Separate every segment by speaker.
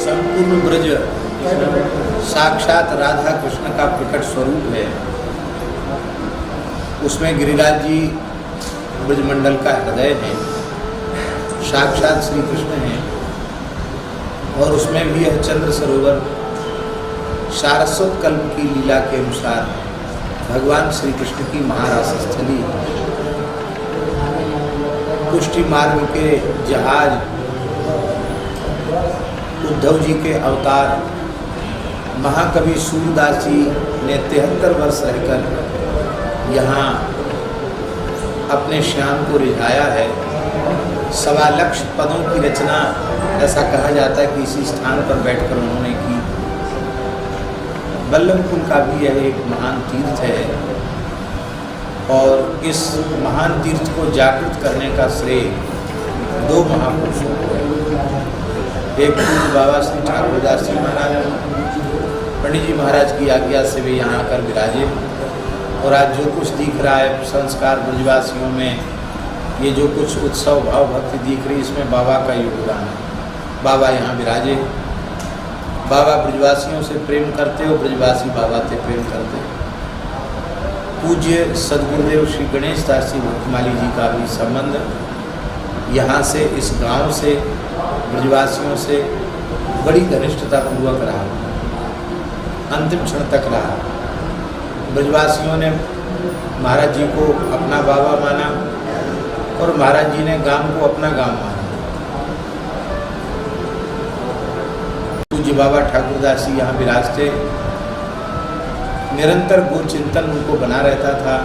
Speaker 1: संपूर्ण ब्रज साक्षात राधा कृष्ण का प्रकट स्वरूप है। उसमें गिरिराज जी ब्रजमंडल का हृदय है, साक्षात श्री कृष्ण है। और उसमें भी यह चंद्र सरोवर सारस्वत कल्प की लीला के अनुसार भगवान श्री कृष्ण की महारास स्थली, पुष्टि मार्ग के जहाज, उद्धव जी के अवतार, महाकवि सूरदास जी ने 73 वर्ष रहकर यहाँ अपने श्याम को रिझाया है। 1.25 लाख पदों की रचना, ऐसा कहा जाता है कि इसी स्थान पर बैठकर उन्होंने की। बल्लभकुल का भी यह एक महान तीर्थ है और इस महान तीर्थ को जागृत करने का श्रेय 2 महापुरुषों को है। एक पूज्य बाबा श्री ठाकुरदास जी महाराज, पंडित जी महाराज की आज्ञा से वे यहाँ आकर विराजे। और आज जो कुछ दिख रहा है संस्कार ब्रजवासियों में, ये जो कुछ उत्सव भाव भक्ति दिख रही, इसमें बाबा का योगदान है। बाबा यहाँ विराजे, बाबा ब्रजवासियों से प्रेम करते हो, ब्रजवासी बाबा से प्रेम करते। पूज्य सदगुरुदेव श्री गणेश दास जी भक्तमाली जी का भी संबंध यहाँ से, इस गांव से, ब्रजवासियों से बड़ी घनिष्ठता पूर्वक रहा, अंतिम क्षण तक रहा। ब्रजवासियों ने महाराज जी को अपना बाबा माना और महाराज जी ने गांव को अपना गांव माना। पूज्य बाबा ठाकुरदास जी यहाँ विराजते, निरंतर गो चिंतन उनको बना रहता था।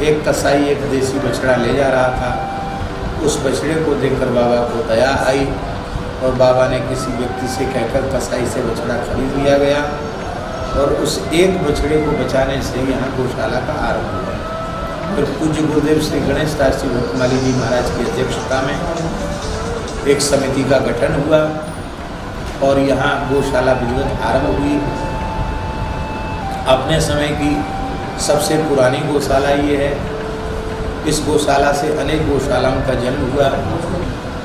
Speaker 1: एक कसाई एक देसी बछड़ा ले जा रहा था, उस बछड़े को देखकर बाबा को दया आई और बाबा ने किसी व्यक्ति से कहकर कसाई से बछड़ा खरीद लिया गया और उस एक बछड़े को बचाने से यहाँ गौशाला का आरंभ हुआ। फिर पूज्य गुरुदेव श्री गणेश दास जी भक्तमाली जी महाराज की अध्यक्षता में एक समिति का गठन हुआ और यहाँ गौशाला विधिवत आरंभ हुई। अपने समय की सबसे पुरानी गौशाला ये है। इस गौशाला से अनेक गौशालाओं का जन्म हुआ।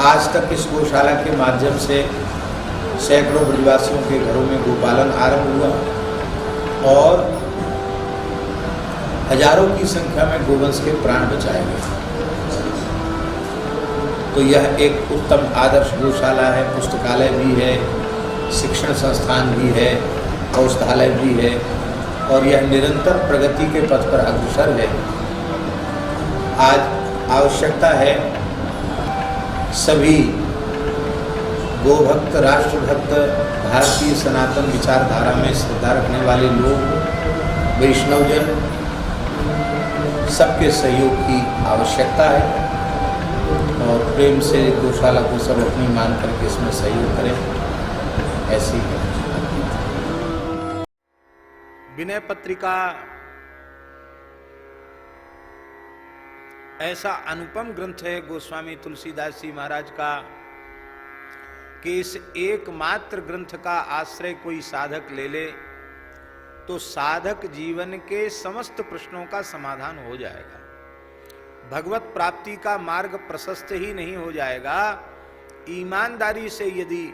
Speaker 1: आज तक इस गौशाला के माध्यम से सैकड़ों ब्रजवासियों के घरों में गोपालन आरंभ हुआ और हजारों की संख्या में गोवंश के प्राण बचाए गए। तो यह एक उत्तम आदर्श गौशाला है। पुस्तकालय भी है, शिक्षण संस्थान भी है, औषधालय भी है और यह निरंतर प्रगति के पथ पर अग्रसर है। आज आवश्यकता है सभी गोभक्त, राष्ट्रभक्त, भारतीय सनातन विचारधारा में श्रद्धा रखने वाले लोग, वैष्णवजन, सबके सहयोग की आवश्यकता है और प्रेम से गौशाला को सब अपनी मान करके इसमें सहयोग करें। ऐसी है विनय पत्रिका। ऐसा अनुपम ग्रंथ है गोस्वामी तुलसीदास जी महाराज का कि इस एकमात्र ग्रंथ का आश्रय कोई साधक ले ले तो साधक जीवन के समस्त प्रश्नों का समाधान हो जाएगा। भगवत प्राप्ति का मार्ग प्रशस्त ही नहीं हो जाएगा, ईमानदारी से यदि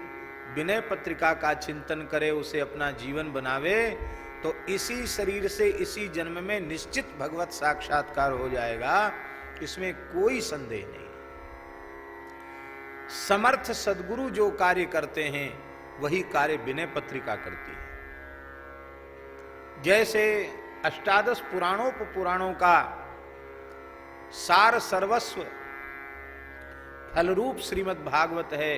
Speaker 1: विनय पत्रिका का चिंतन करे, उसे अपना जीवन बनावे, तो इसी शरीर से इसी जन्म में निश्चित भगवत साक्षात्कार हो जाएगा। इसमें कोई संदेह नहीं। समर्थ सद्गुरु जो कार्य करते हैं वही कार्य विनय पत्रिका करती है। जैसे अष्टादश पुराणों का सार सर्वस्व फलरूप श्रीमद् भागवत है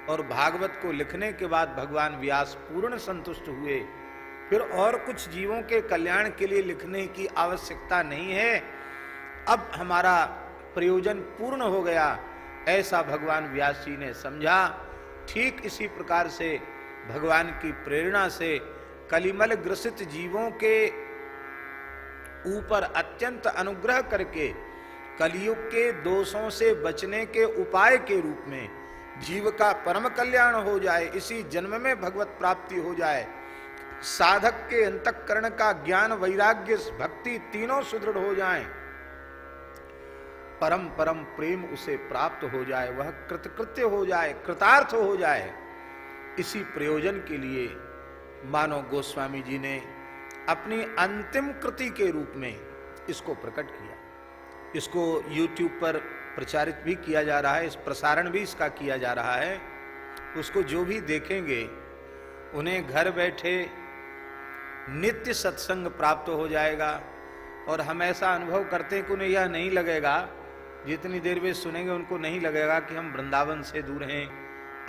Speaker 1: और भागवत को लिखने के बाद भगवान व्यास पूर्ण संतुष्ट हुए। फिर और कुछ जीवों के कल्याण के लिए लिखने की आवश्यकता नहीं है, अब हमारा प्रयोजन पूर्ण हो गया, ऐसा भगवान व्यास जी ने समझा। ठीक इसी प्रकार से भगवान की प्रेरणा से कलिमल ग्रसित जीवों के ऊपर अत्यंत अनुग्रह करके कलियुग के दोषों से बचने के उपाय के रूप में जीव का परम कल्याण हो जाए, इसी जन्म में भगवत प्राप्ति हो जाए, साधक के अंतःकरण का ज्ञान, वैराग्य, भक्ति तीनों सुदृढ़ हो जाएं, परम परम प्रेम उसे प्राप्त हो जाए, वह कृतकृत्य हो जाए, कृतार्थ हो जाए, इसी प्रयोजन के लिए मानो गोस्वामी जी ने अपनी अंतिम कृति के रूप में इसको प्रकट किया। इसको YouTube पर प्रचारित भी किया जा रहा है, इस प्रसारण भी इसका किया जा रहा है। उसको जो भी देखेंगे उन्हें घर बैठे नित्य सत्संग प्राप्त हो जाएगा। और हम ऐसा अनुभव करते हैं कि उन्हें यह नहीं लगेगा, जितनी देर वे सुनेंगे उनको नहीं लगेगा कि हम वृंदावन से दूर हैं।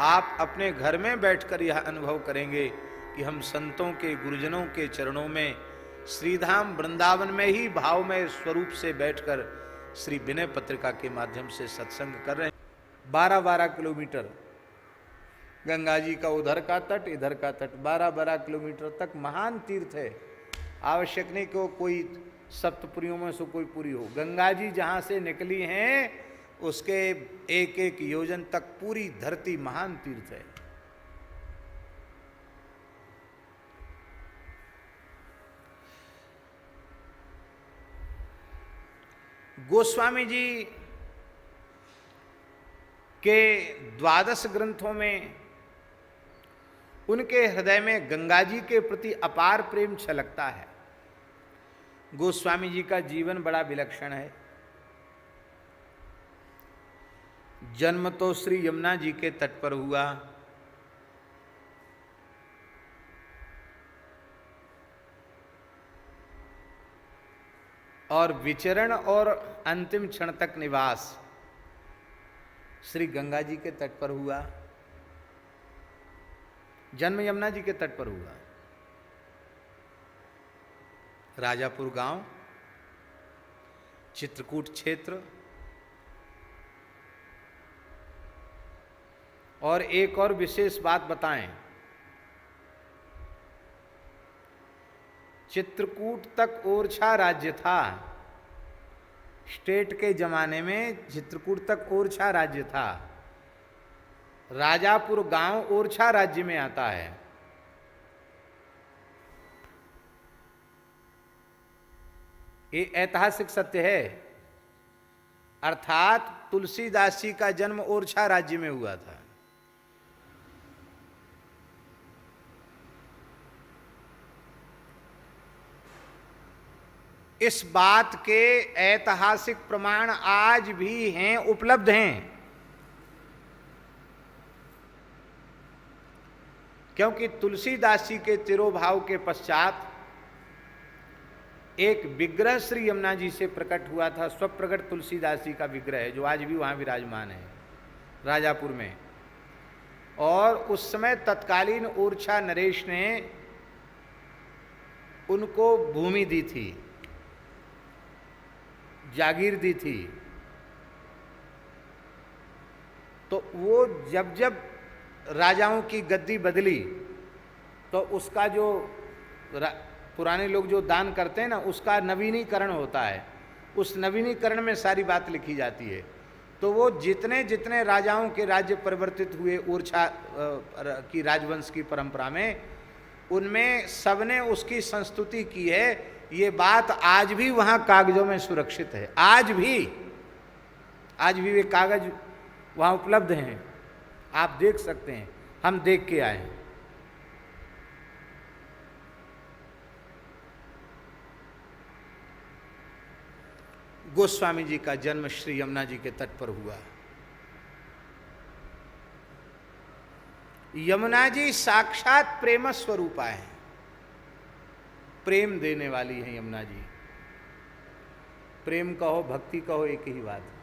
Speaker 1: आप अपने घर में बैठकर यह अनुभव करेंगे कि हम संतों के, गुरुजनों के चरणों में श्रीधाम वृंदावन में ही भावमय स्वरूप से बैठकर श्री विनय पत्रिका के माध्यम से सत्संग कर रहे हैं। 12-12 किलोमीटर गंगा जी का उधर का तट, इधर का तट, 12-12 किलोमीटर तक महान तीर्थ है। आवश्यक नहीं कि कोई सप्तपुरियों में से कोई पुरी हो। गंगा जी जहाँ से निकली हैं उसके एक एक योजन तक पूरी धरती महान तीर्थ है। गोस्वामी जी के 12 ग्रंथों में उनके हृदय में गंगा जी के प्रति अपार प्रेम छलकता है। गोस्वामी जी का जीवन बड़ा विलक्षण है। जन्म तो श्री यमुना जी के तट पर हुआ, और विचरण और अंतिम क्षण तक निवास श्री गंगा जी के तट पर हुआ। जन्म यमुना जी के तट पर हुआ। राजापुर गांव, चित्रकूट क्षेत्र। और एक और विशेष बात बताएं, चित्रकूट तक ओरछा राज्य था। स्टेट के जमाने में चित्रकूट तक ओरछा राज्य था। राजापुर गांव ओरछा राज्य में आता है। ये ऐतिहासिक सत्य है। अर्थात तुलसीदास जी का जन्म ओरछा राज्य में हुआ था। इस बात के ऐतिहासिक प्रमाण आज भी हैं, उपलब्ध हैं। क्योंकि तुलसीदास जी के तिरोभाव के पश्चात एक विग्रह श्री यमुना जी से प्रकट हुआ था। स्वप्रकट तुलसीदास जी का विग्रह है, जो आज भी वहाँ विराजमान है राजापुर में। और उस समय तत्कालीन ओरछा नरेश ने उनको भूमि दी थी, जागीर दी थी। तो वो जब जब राजाओं की गद्दी बदली तो उसका जो पुराने लोग जो दान करते हैं ना, उसका नवीनीकरण होता है। उस नवीनीकरण में सारी बात लिखी जाती है। तो वो जितने जितने राजाओं के राज्य परिवर्तित हुए ओरछा की राजवंश की परंपरा में, उनमें सबने उसकी संस्तुति की है। ये बात आज भी वहाँ कागजों में सुरक्षित है। आज भी वे कागज वहाँ उपलब्ध हैं, आप देख सकते हैं। हम देख के आए हैं। गोस्वामी जी का जन्म श्री यमुना जी के तट पर हुआ। यमुना जी साक्षात प्रेम स्वरूपा है, प्रेम देने वाली है यमुना जी। प्रेम कहो, भक्ति कहो, एक ही बात है।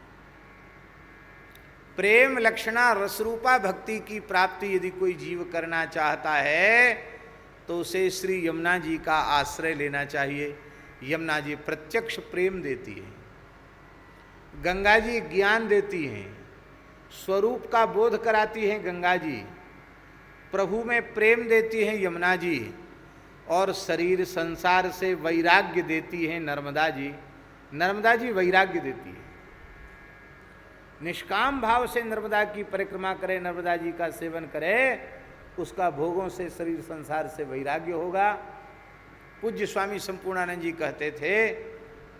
Speaker 1: प्रेम लक्षणा रसरूपा भक्ति की प्राप्ति यदि कोई जीव करना चाहता है तो उसे श्री यमुना जी का आश्रय लेना चाहिए। यमुना जी प्रत्यक्ष प्रेम देती है, गंगा जी ज्ञान देती हैं, स्वरूप का बोध कराती हैं गंगा जी, प्रभु में प्रेम देती हैं यमुना जी, और शरीर संसार से वैराग्य देती हैं नर्मदा जी। नर्मदा जी वैराग्य देती है। निष्काम भाव से नर्मदा की परिक्रमा करे, नर्मदा जी का सेवन करे, उसका भोगों से शरीर संसार से वैराग्य होगा। पूज्य स्वामी संपूर्णानंद जी कहते थे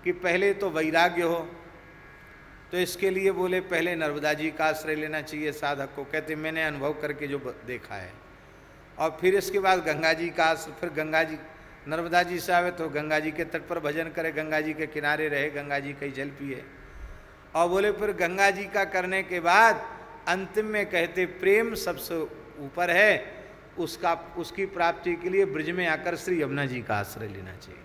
Speaker 1: कि पहले तो वैराग्य हो, तो इसके लिए बोले पहले नर्मदा जी का आश्रय लेना चाहिए साधक को। कहते मैंने अनुभव करके जो देखा है, और फिर इसके बाद गंगा जी का, फिर गंगा जी नर्मदा जी से आवे तो गंगा जी के तट पर भजन करे, गंगा जी के किनारे रहे, गंगा जी का ही जल पिए। और बोले फिर गंगा जी का करने के बाद अंतिम में कहते प्रेम सबसे ऊपर है, उसकी प्राप्ति के लिए ब्रज में आकर श्री यमुना जी का आश्रय लेना चाहिए।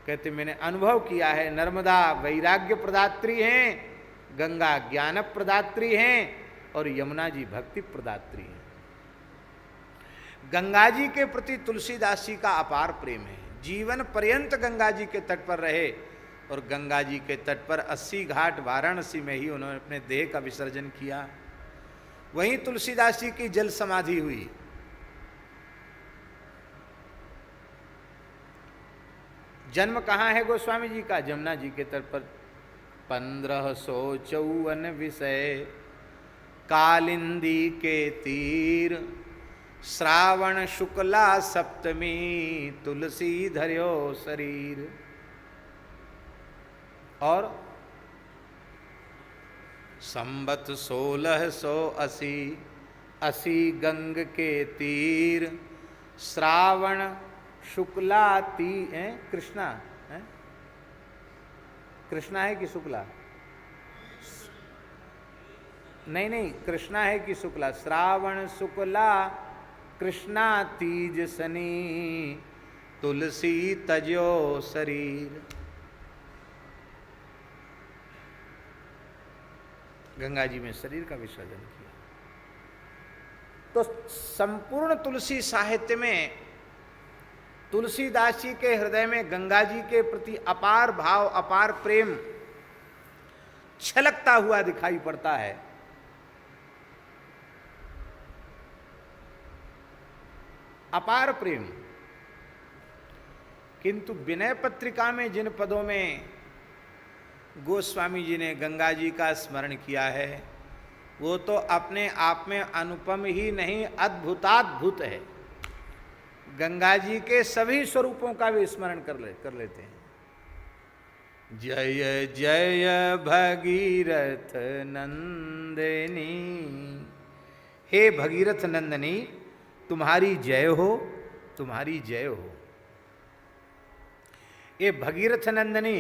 Speaker 1: कहते मैंने अनुभव किया है, नर्मदा वैराग्य प्रदात्री हैं, गंगा ज्ञान प्रदात्री हैं और यमुना जी भक्ति प्रदात्री हैं। गंगा जी के प्रति तुलसीदास जी का अपार प्रेम है, जीवन पर्यंत गंगा जी के तट पर रहे और गंगा जी के तट पर 80 घाट वाराणसी में ही उन्होंने अपने देह का विसर्जन किया। वहीं तुलसीदास जी की जल समाधि हुई। जन्म कहाँ है गोस्वामी जी का? जमुना जी के तट पर। 1554 विषय कालिंदी के तीर, श्रावण शुक्ला सप्तमी तुलसी धर्यो शरीर। और संबत 1680 80 गंग के तीर, श्रावण शुक्ला कृष्णा है, कृष्णा है कि शुक्ला? नहीं, कृष्णा है कि शुक्ला? श्रावण शुक्ला कृष्णा तीज सनी, तुलसी तजो शरीर। गंगा जी में शरीर का विसर्जन किया। तो संपूर्ण तुलसी साहित्य में तुलसीदास जी के हृदय में गंगा जी के प्रति अपार भाव, अपार प्रेम छलकता हुआ दिखाई पड़ता है। अपार प्रेम। किंतु विनय पत्रिका में जिन पदों में गोस्वामी जी ने गंगा जी का स्मरण किया है वो तो अपने आप में अनुपम ही नहीं, अद्भुताद्भुत है। गंगा जी के सभी स्वरूपों का भी स्मरण कर लेते हैं। जय जय भगीरथ नंदिनी, हे भगीरथ नंदिनी तुम्हारी जय हो, तुम्हारी जय हो। ये भगीरथ नंदिनी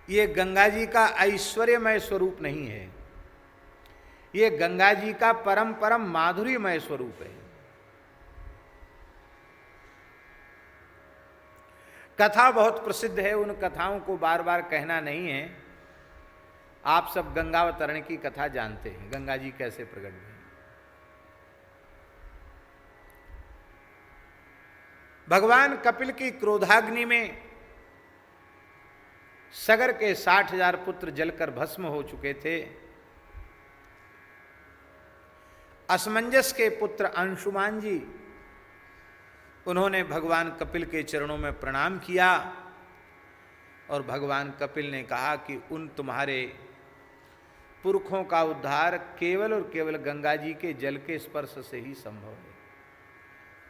Speaker 1: ये गंगा जी का ऐश्वर्यमय स्वरूप नहीं है, ये गंगा जी का परम परम माधुर्यमय स्वरूप है। कथा बहुत प्रसिद्ध है, उन कथाओं को बार बार कहना नहीं है। आप सब गंगावतरण की कथा जानते हैं, गंगा जी कैसे प्रकट हुए। भगवान कपिल की क्रोधाग्नि में सगर के 60,000 पुत्र जलकर भस्म हो चुके थे। असमंजस के पुत्र अंशुमान जी, उन्होंने भगवान कपिल के चरणों में प्रणाम किया और भगवान कपिल ने कहा कि उन तुम्हारे पुरखों का उद्धार केवल और केवल गंगा जी के जल के स्पर्श से ही संभव है।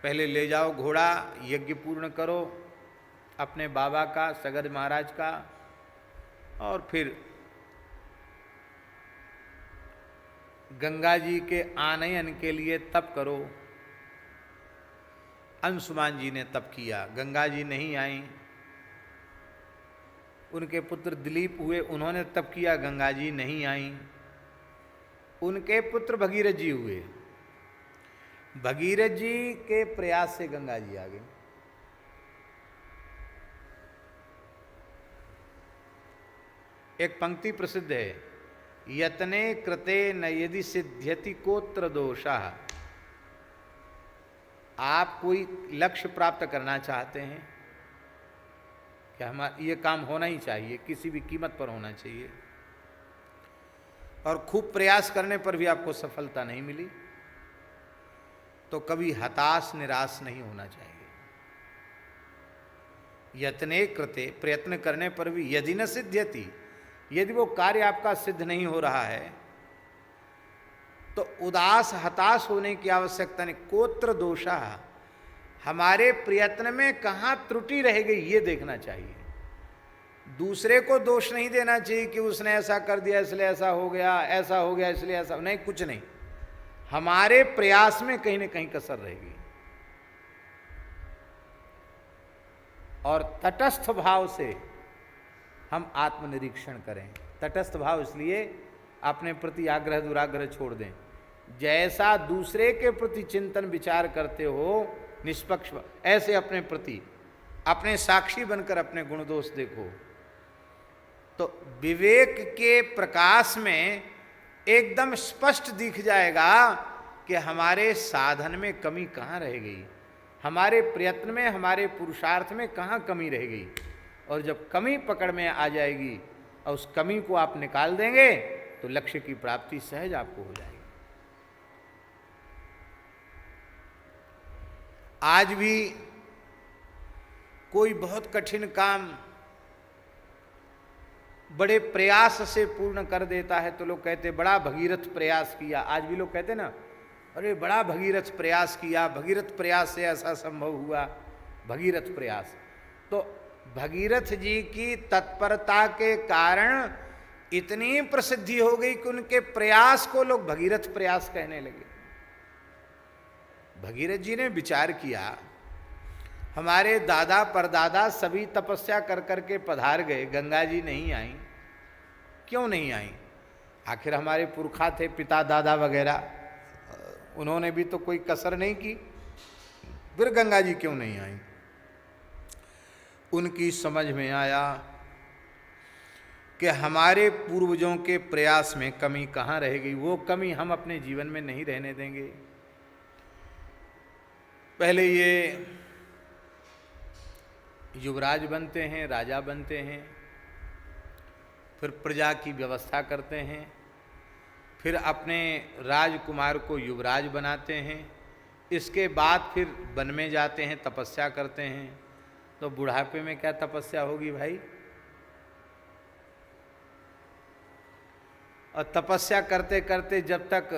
Speaker 1: पहले ले जाओ घोड़ा, यज्ञ पूर्ण करो अपने बाबा का, सगर महाराज का, और फिर गंगा जी के आनयन के लिए तप करो। अंशुमान जी ने तप किया, गंगा जी नहीं आई। उनके पुत्र दिलीप हुए, उन्होंने तप किया, गंगा जी नहीं आई। उनके पुत्र भगीरथ जी हुए, भगीरथ जी के प्रयास से गंगा जी आ गई। एक पंक्ति प्रसिद्ध है, यतने कृते न यदि सिद्ध्यति कोत्र दोषः। आप कोई लक्ष्य प्राप्त करना चाहते हैं कि हमारा ये काम होना ही चाहिए, किसी भी कीमत पर होना चाहिए, और खूब प्रयास करने पर भी आपको सफलता नहीं मिली, तो कभी हताश निराश नहीं होना चाहिए। यत्ने कृते, प्रयत्न करने पर भी यदि न सिद्ध्यति, यदि वो कार्य आपका सिद्ध नहीं हो रहा है तो उदास हताश होने की आवश्यकता नहीं। कोत्र दोषा, हमारे प्रयत्न में कहाँ त्रुटि रह गई ये देखना चाहिए। दूसरे को दोष नहीं देना चाहिए कि उसने ऐसा कर दिया इसलिए ऐसा हो गया, ऐसा हो गया इसलिए ऐसा नहीं, कुछ नहीं। हमारे प्रयास में कहीं ना कहीं कसर रहेगी। और तटस्थ भाव से हम आत्मनिरीक्षण करें। तटस्थ भाव इसलिए अपने प्रति आग्रह दुराग्रह छोड़ दें। जैसा दूसरे के प्रति चिंतन विचार करते हो निष्पक्ष, ऐसे अपने प्रति अपने साक्षी बनकर अपने गुण दोष देखो। तो विवेक के प्रकाश में एकदम स्पष्ट दिख जाएगा कि हमारे साधन में कमी कहाँ रह गई, हमारे प्रयत्न में, हमारे पुरुषार्थ में कहाँ कमी रह गई। और जब कमी पकड़ में आ जाएगी और उस कमी को आप निकाल देंगे तो लक्ष्य की प्राप्ति सहज आपको हो जाएगी। आज भी कोई बहुत कठिन काम बड़े प्रयास से पूर्ण कर देता है तो लोग कहते बड़ा भगीरथ प्रयास किया। आज भी लोग कहते ना, अरे बड़ा भगीरथ प्रयास किया, भगीरथ प्रयास से ऐसा संभव हुआ, भगीरथ प्रयास। तो भगीरथ जी की तत्परता के कारण इतनी प्रसिद्धि हो गई कि उनके प्रयास को लोग भगीरथ प्रयास कहने लगे। भगीरथ जी ने विचार किया, हमारे दादा परदादा सभी तपस्या कर करके पधार गए, गंगा जी नहीं आई, क्यों नहीं आई? आखिर हमारे पुरखा थे, पिता दादा वगैरह, उन्होंने भी तो कोई कसर नहीं की, फिर गंगा जी क्यों नहीं आई? उनकी समझ में आया कि हमारे पूर्वजों के प्रयास में कमी कहाँ रह गई। वो कमी हम अपने जीवन में नहीं रहने देंगे। पहले ये युवराज बनते हैं, राजा बनते हैं, फिर प्रजा की व्यवस्था करते हैं, फिर अपने राजकुमार को युवराज बनाते हैं, इसके बाद फिर वन में जाते हैं, तपस्या करते हैं। तो बुढ़ापे में क्या तपस्या होगी भाई? और तपस्या करते करते जब तक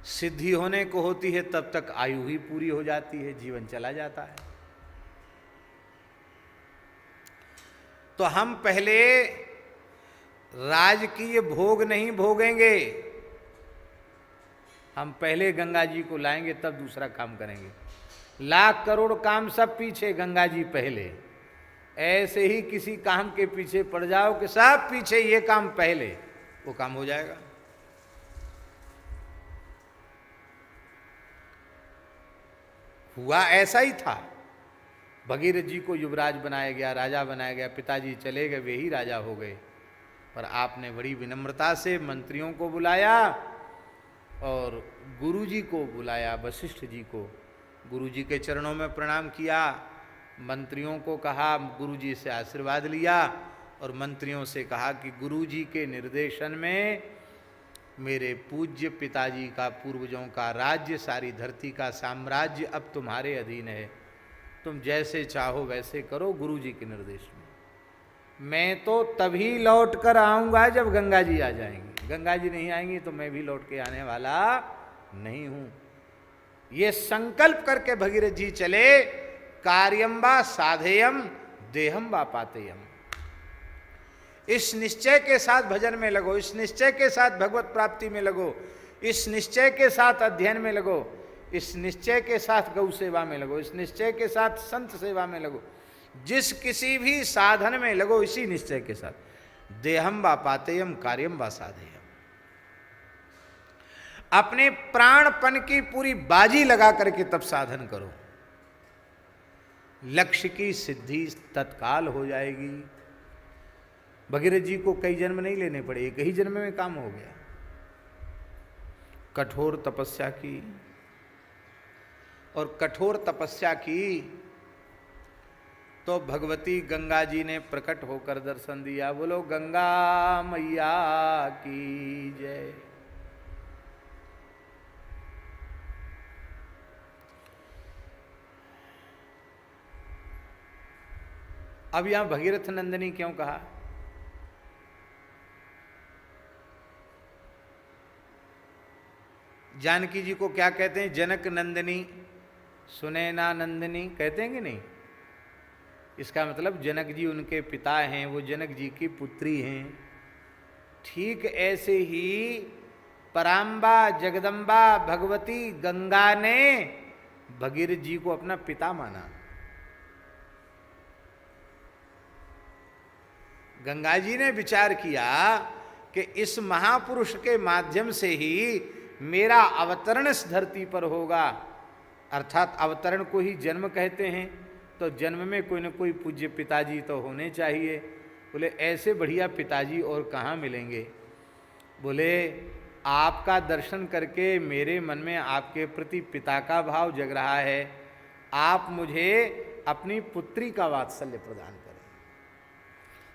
Speaker 1: सिद्धि होने को होती है तब तक आयु ही पूरी हो जाती है, जीवन चला जाता है। तो हम पहले राजकीय भोग नहीं भोगेंगे, हम पहले गंगा जी को लाएंगे तब दूसरा काम करेंगे। लाख करोड़ काम सब पीछे, गंगा जी पहले। ऐसे ही किसी काम के पीछे पड़ जाओ कि सब पीछे, ये काम पहले, वो काम हो जाएगा। हुआ ऐसा ही था। भगीरथ जी को युवराज बनाया गया, राजा बनाया गया, पिताजी चले गए, वे ही राजा हो गए। पर आपने बड़ी विनम्रता से मंत्रियों को बुलाया और गुरु जी को बुलाया, वशिष्ठ जी को। गुरु जी के चरणों में प्रणाम किया, मंत्रियों को कहा, गुरु जी से आशीर्वाद लिया और मंत्रियों से कहा कि गुरु जी के निर्देशन में मेरे पूज्य पिताजी का, पूर्वजों का राज्य, सारी धरती का साम्राज्य अब तुम्हारे अधीन है, तुम जैसे चाहो वैसे करो, गुरु जी के निर्देश में। मैं तो तभी लौट कर आऊँगा जब गंगा जी आ जाएंगी, गंगा जी नहीं आएंगी तो मैं भी लौट के आने वाला नहीं हूँ। ये संकल्प करके भगीरथ जी चले, कार्यम वा साधेयम देहम वा पातेयम। इस निश्चय के साथ भजन में लगो, इस निश्चय के साथ भगवत प्राप्ति में लगो, इस निश्चय के साथ अध्ययन में लगो, इस निश्चय के साथ गौ सेवा में लगो, इस निश्चय के साथ संत सेवा में लगो, जिस किसी भी साधन में लगो इसी निश्चय के साथ। देहम वा पातेयम कार्यम वा साधेयम। अपने प्राणपन की पूरी बाजी लगा करके तब साधन करो, लक्ष्य की सिद्धि तत्काल हो जाएगी। भगीरथ जी को कई जन्म नहीं लेने पड़े, एक ही जन्म में काम हो गया। कठोर तपस्या की, और कठोर तपस्या की तो भगवती गंगा जी ने प्रकट होकर दर्शन दिया। बोलो गंगा मैया की जय। अब यहां भगीरथ नंदिनी क्यों कहा? जानकी जी को क्या कहते हैं? जनक नंदिनी, सुनैना नंदिनी कहते हैं कि नहीं? इसका मतलब जनक जी उनके पिता हैं, वो जनक जी की पुत्री हैं। ठीक ऐसे ही पराम्बा जगदम्बा भगवती गंगा ने भगीरथ जी को अपना पिता माना। गंगा जी ने विचार किया कि इस महापुरुष के माध्यम से ही मेरा अवतरण इस धरती पर होगा। अर्थात अवतरण को ही जन्म कहते हैं, तो जन्म में कोई न कोई पूज्य पिताजी तो होने चाहिए। बोले ऐसे बढ़िया पिताजी और कहाँ मिलेंगे। बोले आपका दर्शन करके मेरे मन में आपके प्रति पिता का भाव जग रहा है, आप मुझे अपनी पुत्री का वात्सल्य प्रदान करें।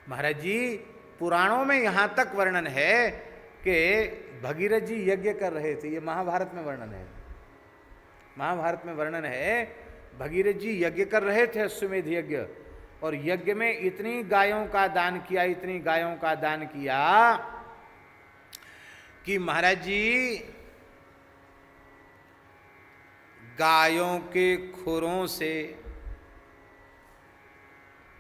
Speaker 1: महाराज जी पुराणों में यहाँ तक वर्णन है कि भगीरथ जी यज्ञ कर रहे थे। ये महाभारत में वर्णन है, महाभारत में वर्णन है भगीरथ जी यज्ञ कर रहे थे, अश्वमेध यज्ञ, और यज्ञ में इतनी गायों का दान किया, इतनी गायों का दान किया कि महाराज जी गायों के खुरों से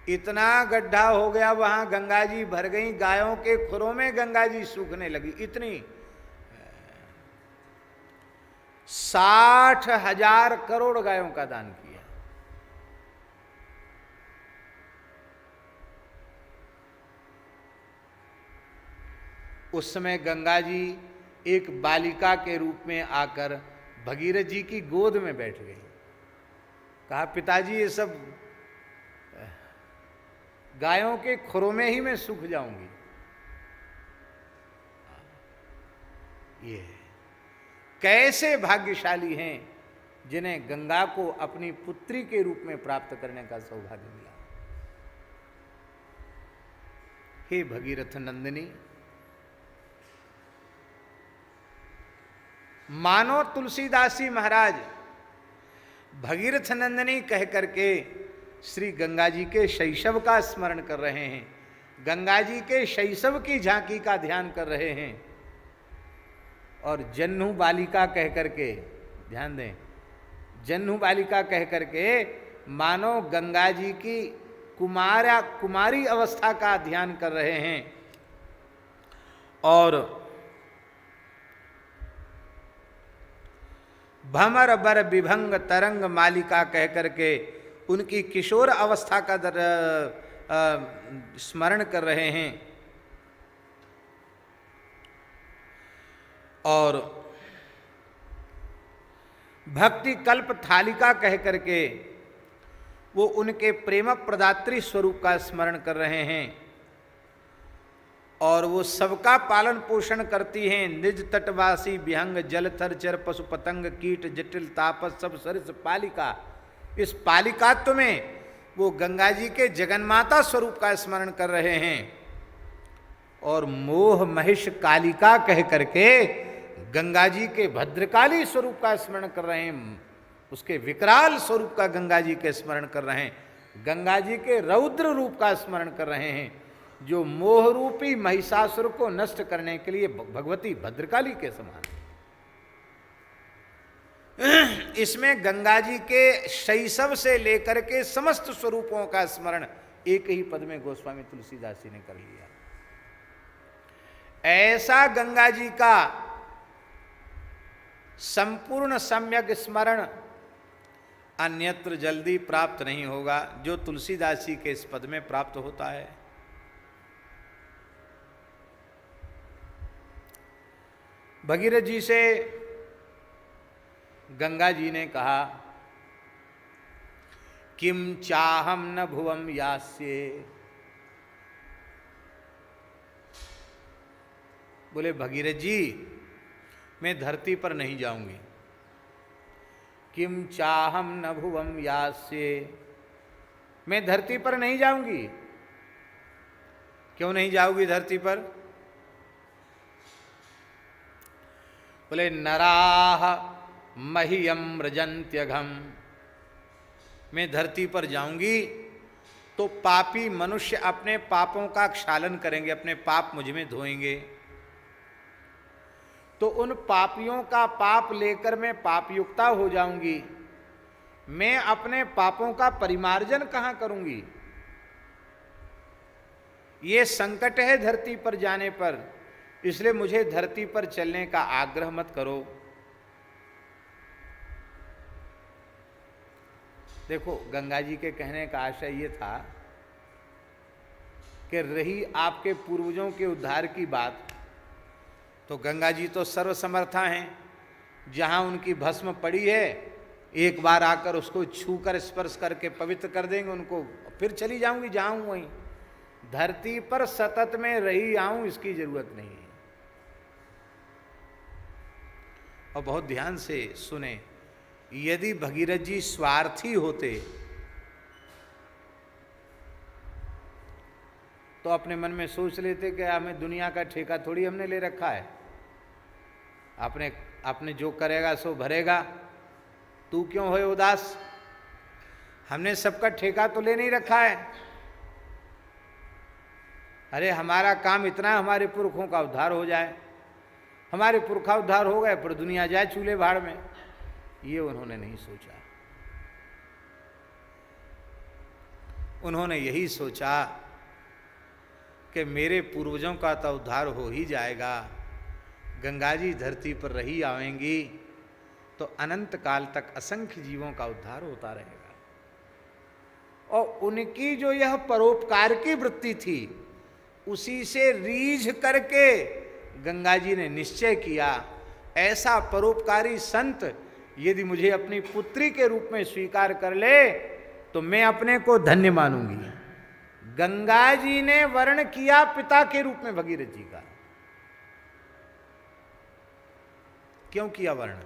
Speaker 1: इतना गड्ढा हो गया, वहां गंगा जी भर गई, गायों के खुरों में गंगा जी सूखने लगी। इतनी 60,000 करोड़ गायों का दान किया। उस समय गंगा जी एक बालिका के रूप में आकर भगीरथ जी की गोद में बैठ गई। कहा पिताजी ये सब गायों के खुरों में ही मैं सूख जाऊंगी। ये कैसे भाग्यशाली हैं जिन्हें गंगा को अपनी पुत्री के रूप में प्राप्त करने का सौभाग्य मिला। हे भगीरथ नंदिनी, मानो तुलसीदास जी महाराज भगीरथ नंदिनी कह करके श्री गंगा जी के शैशव का स्मरण कर रहे हैं, गंगा जी के शैशव की झांकी का ध्यान कर रहे हैं, और जन्नू बालिका कह करके, ध्यान दें, जन्नू बालिका कह करके मानो गंगा जी की कुमारी अवस्था का ध्यान कर रहे हैं। और भमर बर विभंग तरंग मालिका कह करके उनकी किशोर अवस्था का स्मरण कर रहे हैं। और भक्ति कल्प थालिका कह करके वो उनके प्रेम प्रदात्री स्वरूप का स्मरण कर रहे हैं। और वो सबका पालन पोषण करती हैं, निज तटवासी विहंग जलथर चर पशु पतंग कीट जटिल तापस सब सरिस पालिका। इस पालिकात्व में वो गंगा जी के जगन्माता स्वरूप का स्मरण कर रहे हैं। और मोह महिष कालिका कह करके गंगा जी के भद्रकाली स्वरूप का स्मरण कर रहे हैं, उसके विकराल स्वरूप का गंगा जी के स्मरण कर रहे हैं, गंगा जी के रौद्र रूप का स्मरण कर रहे हैं, जो मोह रूपी महिषासुर को नष्ट करने के लिए भगवती भद्रकाली के समान। इसमें गंगा जी के शैशव से लेकर के समस्त स्वरूपों का स्मरण एक ही पद में गोस्वामी तुलसीदास जी ने कर लिया। ऐसा गंगा जी का संपूर्ण सम्यक स्मरण अन्यत्र जल्दी प्राप्त नहीं होगा जो तुलसीदास जी के इस पद में प्राप्त होता है। भगीरथ जी से गंगा जी ने कहा किम चाहम न भुवम यास्ये। बोले भगीरथ जी मैं धरती पर नहीं जाऊंगी। किम चाहम न भुवम यास्ये, मैं धरती पर नहीं जाऊंगी। क्यों नहीं जाऊंगी धरती पर? बोले नराह मह्यम रजंत्यघम, मैं धरती पर जाऊंगी तो पापी मनुष्य अपने पापों का क्षालन करेंगे, अपने पाप मुझ में धोएंगे, तो उन पापियों का पाप लेकर मैं पापयुक्ता हो जाऊंगी। मैं अपने पापों का परिमार्जन कहां करूंगी? ये संकट है धरती पर जाने पर इसलिए मुझे धरती पर चलने का आग्रह मत करो। देखो, गंगा जी के कहने का आशय ये था कि रही आपके पूर्वजों के उद्धार की बात, तो गंगा जी तो सर्वसमर्था हैं। जहां उनकी भस्म पड़ी है, एक बार आकर उसको छू कर स्पर्श करके पवित्र कर देंगे उनको, फिर चली जाऊंगी जहां हूं वहीं। धरती पर सतत में रही आऊं, इसकी जरूरत नहीं है। और बहुत ध्यान से सुने, यदि भगीरथ जी स्वार्थी होते तो अपने मन में सोच लेते कि हमें दुनिया का ठेका थोड़ी हमने ले रखा है, आपने जो करेगा सो भरेगा, तू क्यों होए उदास, हमने सबका ठेका तो ले नहीं रखा है। अरे हमारा काम इतना है, हमारे पुरखों का उद्धार हो जाए, हमारे पुरखा उद्धार हो गए पर दुनिया जाए चूल्हे भाड़ में। ये उन्होंने नहीं सोचा। उन्होंने यही सोचा कि मेरे पूर्वजों का तो उद्धार हो ही जाएगा, गंगा जी धरती पर रही आवेंगी तो अनंत काल तक असंख्य जीवों का उद्धार होता रहेगा। और उनकी जो यह परोपकार की वृत्ति थी, उसी से रीझ करके गंगा जी ने निश्चय किया, ऐसा परोपकारी संत यदि मुझे अपनी पुत्री के रूप में स्वीकार कर ले तो मैं अपने को धन्य मानूंगी। गंगा जी ने वर्ण किया पिता के रूप में भगीरथ जी का। क्यों किया वर्ण?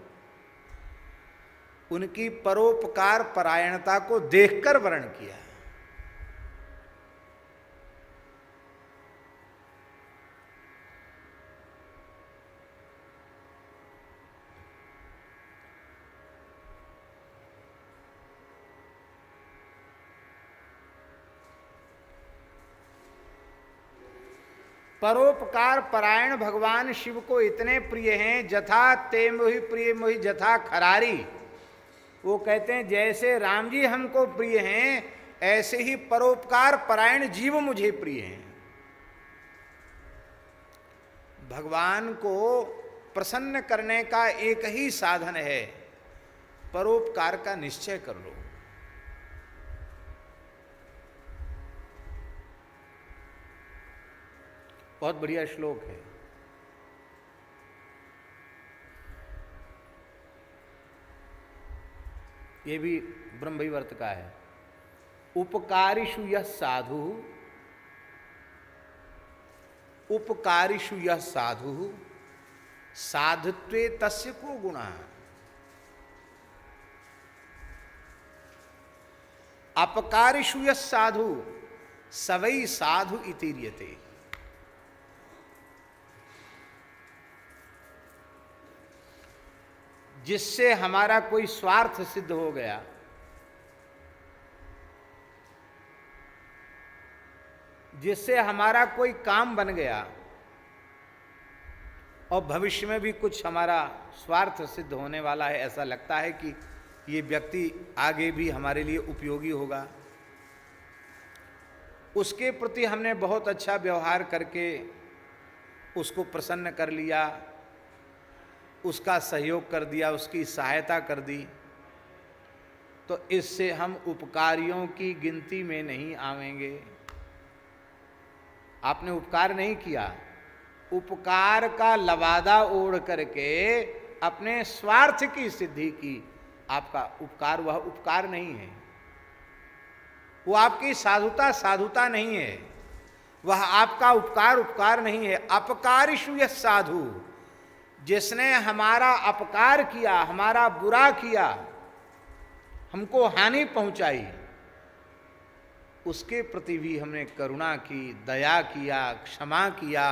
Speaker 1: उनकी परोपकार परायणता को देखकर वर्ण किया। परोपकार परायण भगवान शिव को इतने प्रिय हैं, जथा ते मोहि प्रिय मोहि जथा खरारी। वो कहते हैं जैसे राम जी हमको प्रिय हैं, ऐसे ही परोपकार परायण जीव मुझे प्रिय हैं। भगवान को प्रसन्न करने का एक ही साधन है, परोपकार का निश्चय कर लो। बहुत बढ़िया श्लोक है। ये भी ब्रह्मवैवर्त का है। उपकारिषु यः साधु, उपकारिषु यः साधु साधुत्वे तस्य को गुणः, अपकारिषु यः साधु सवै साधु इतीर्यते। जिससे हमारा कोई स्वार्थ सिद्ध हो गया, जिससे हमारा कोई काम बन गया और भविष्य में भी कुछ हमारा स्वार्थ सिद्ध होने वाला है, ऐसा लगता है कि ये व्यक्ति आगे भी हमारे लिए उपयोगी होगा, उसके प्रति हमने बहुत अच्छा व्यवहार करके उसको प्रसन्न कर लिया, उसका सहयोग कर दिया, उसकी सहायता कर दी, तो इससे हम उपकारियों की गिनती में नहीं आवेंगे। आपने उपकार नहीं किया, उपकार का लवादा ओढ़ करके अपने स्वार्थ की सिद्धि की। आपका उपकार वह उपकार नहीं है, वो आपकी साधुता साधुता नहीं है, वह आपका उपकार उपकार नहीं है। अपकारिषु यः साधु, जिसने हमारा अपकार किया, हमारा बुरा किया, हमको हानि पहुंचाई, उसके प्रति भी हमने करुणा की, दया किया, क्षमा किया,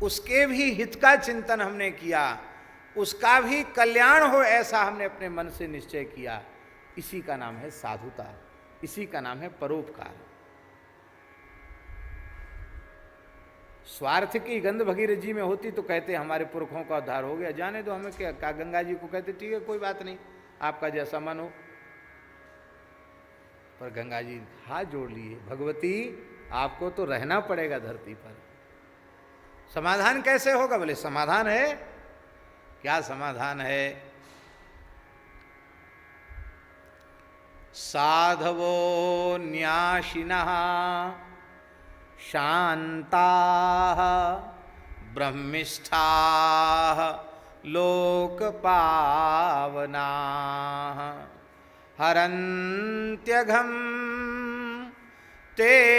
Speaker 1: उसके भी हित का चिंतन हमने किया, उसका भी कल्याण हो ऐसा हमने अपने मन से निश्चय किया। इसी का नाम है साधुता, इसी का नाम है परोपकार। स्वार्थ की गंध भगीरथ जी में होती तो कहते हमारे पुरखों का उद्धार हो गया, जाने दो हमें क्या। गंगा जी को कहते ठीक है कोई बात नहीं, आपका जैसा मन हो। पर गंगा जी हाथ जोड़ लिए, भगवती आपको तो रहना पड़ेगा धरती पर, समाधान कैसे होगा? बोले समाधान है। क्या समाधान है? साधवो न्यासिनः शान्ताः ब्रह्मिष्ठाः लोकपावनाः हरन्त्यघं तेऽङ्गसङ्गात्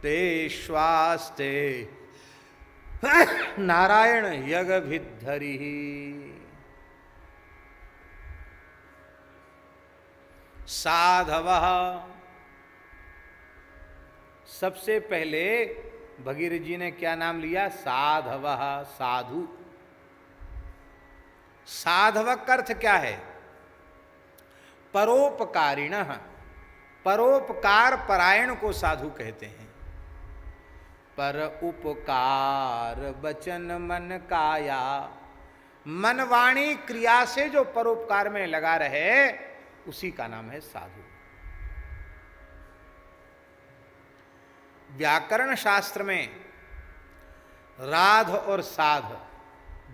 Speaker 1: ते श्वास्ते नारायण यगभिद्धरि। साधवः, सबसे पहले भगीरथ जी ने क्या नाम लिया? साधवः, साधु। साधवक अर्थ क्या है? परोपकारिणः, परोपकार परायण को साधु कहते हैं। पर उपकार वचन मन काया, मन वाणी क्रिया से जो परोपकार में लगा रहे उसी का नाम है साधु। व्याकरण शास्त्र में राध और साध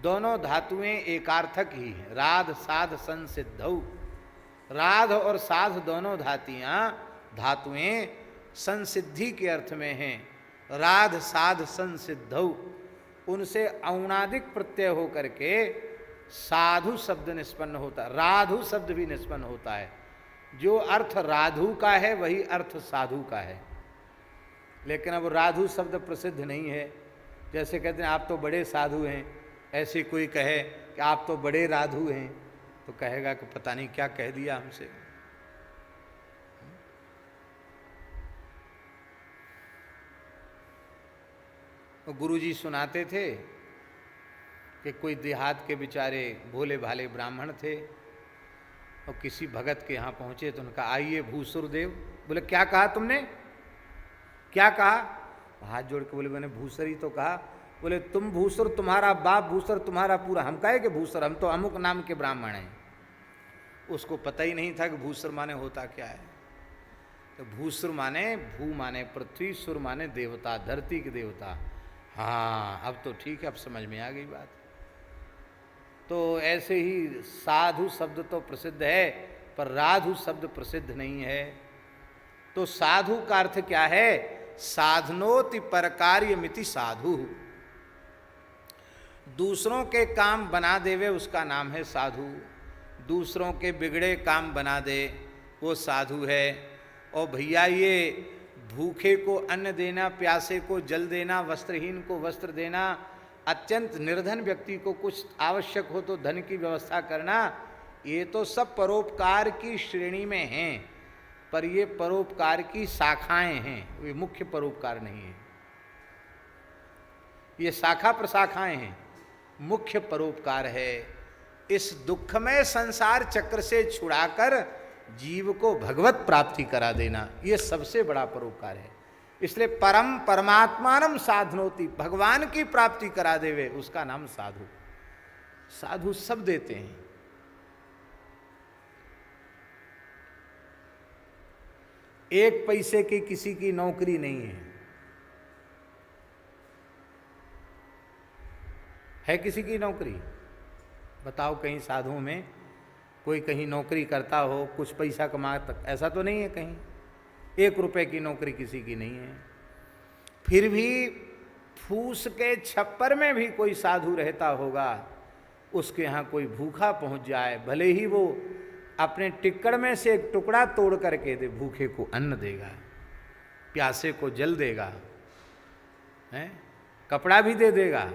Speaker 1: दोनों धातुएं एकार्थक ही हैं। राध साध संसिद्धौ, राध और साध दोनों धातुएं संसिद्धि के अर्थ में हैं। राध साध संसिद्धौ, उनसे औणादिक प्रत्यय होकर के साधु शब्द निष्पन्न होता है, राधु शब्द भी निष्पन्न होता है। जो अर्थ राधु का है वही अर्थ साधु का है। लेकिन अब राधु शब्द प्रसिद्ध नहीं है। जैसे कहते हैं आप तो बड़े साधु हैं, ऐसे कोई कहे कि आप तो बड़े राधु हैं तो कहेगा कि पता नहीं क्या कह दिया हमसे। तो गुरुजी सुनाते थे कि कोई देहात के बेचारे भोले भाले ब्राह्मण थे और किसी भगत के यहाँ पहुँचे तो उनका आइए भूसुरदेव। बोले क्या कहा तुमने? क्या कहा? हाथ जोड़ के बोले मैंने भूसर ही तो कहा। बोले तुम भूसुर, तुम्हारा बाप भूसर, तुम्हारा पूरा। हम कहे कि भूसर, हम तो अमुक नाम के ब्राह्मण हैं। उसको पता ही नहीं था कि भूसर माने होता क्या है। तो भूसुर माने, भू माने पृथ्वी, सुर माने देवता, धरती के देवता। हाँ अब तो ठीक है, अब समझ में आ गई बात। तो ऐसे ही साधु शब्द तो प्रसिद्ध है पर राधु शब्द प्रसिद्ध नहीं है। तो साधु का अर्थ क्या है? साधनोति परकार्यमिति साधु, दूसरों के काम बना देवे उसका नाम है साधु। दूसरों के बिगड़े काम बना दे वो साधु है। और भैया ये भूखे को अन्न देना, प्यासे को जल देना, वस्त्रहीन को वस्त्र देना, अत्यंत निर्धन व्यक्ति को कुछ आवश्यक हो तो धन की व्यवस्था करना, ये तो सब परोपकार की श्रेणी में हैं। पर ये परोपकार की शाखाएं हैं, वे मुख्य परोपकार नहीं है। ये शाखा प्रशाखाएं हैं, मुख्य परोपकार है इस दुखमय संसार चक्र से छुड़ाकर जीव को भगवत प्राप्ति करा देना। ये सबसे बड़ा परोपकार है। इसलिए परम परमात्मानम साधनोति, भगवान की प्राप्ति करा देवे उसका नाम साधु। साधु सब देते हैं। एक पैसे की किसी की नौकरी नहीं है किसी की नौकरी? बताओ कहीं साधुओं में कोई कहीं नौकरी करता हो, कुछ पैसा कमा तक, ऐसा तो नहीं है कहीं। 1 रुपए की नौकरी किसी की नहीं है। फिर भी फूस के छप्पर में भी कोई साधु रहता होगा, उसके यहाँ कोई भूखा पहुँच जाए, भले ही वो अपने टिक्कड़ में से एक टुकड़ा तोड़ करके दे, भूखे को अन्न देगा, प्यासे को जल देगा, हैं, कपड़ा भी दे देगा।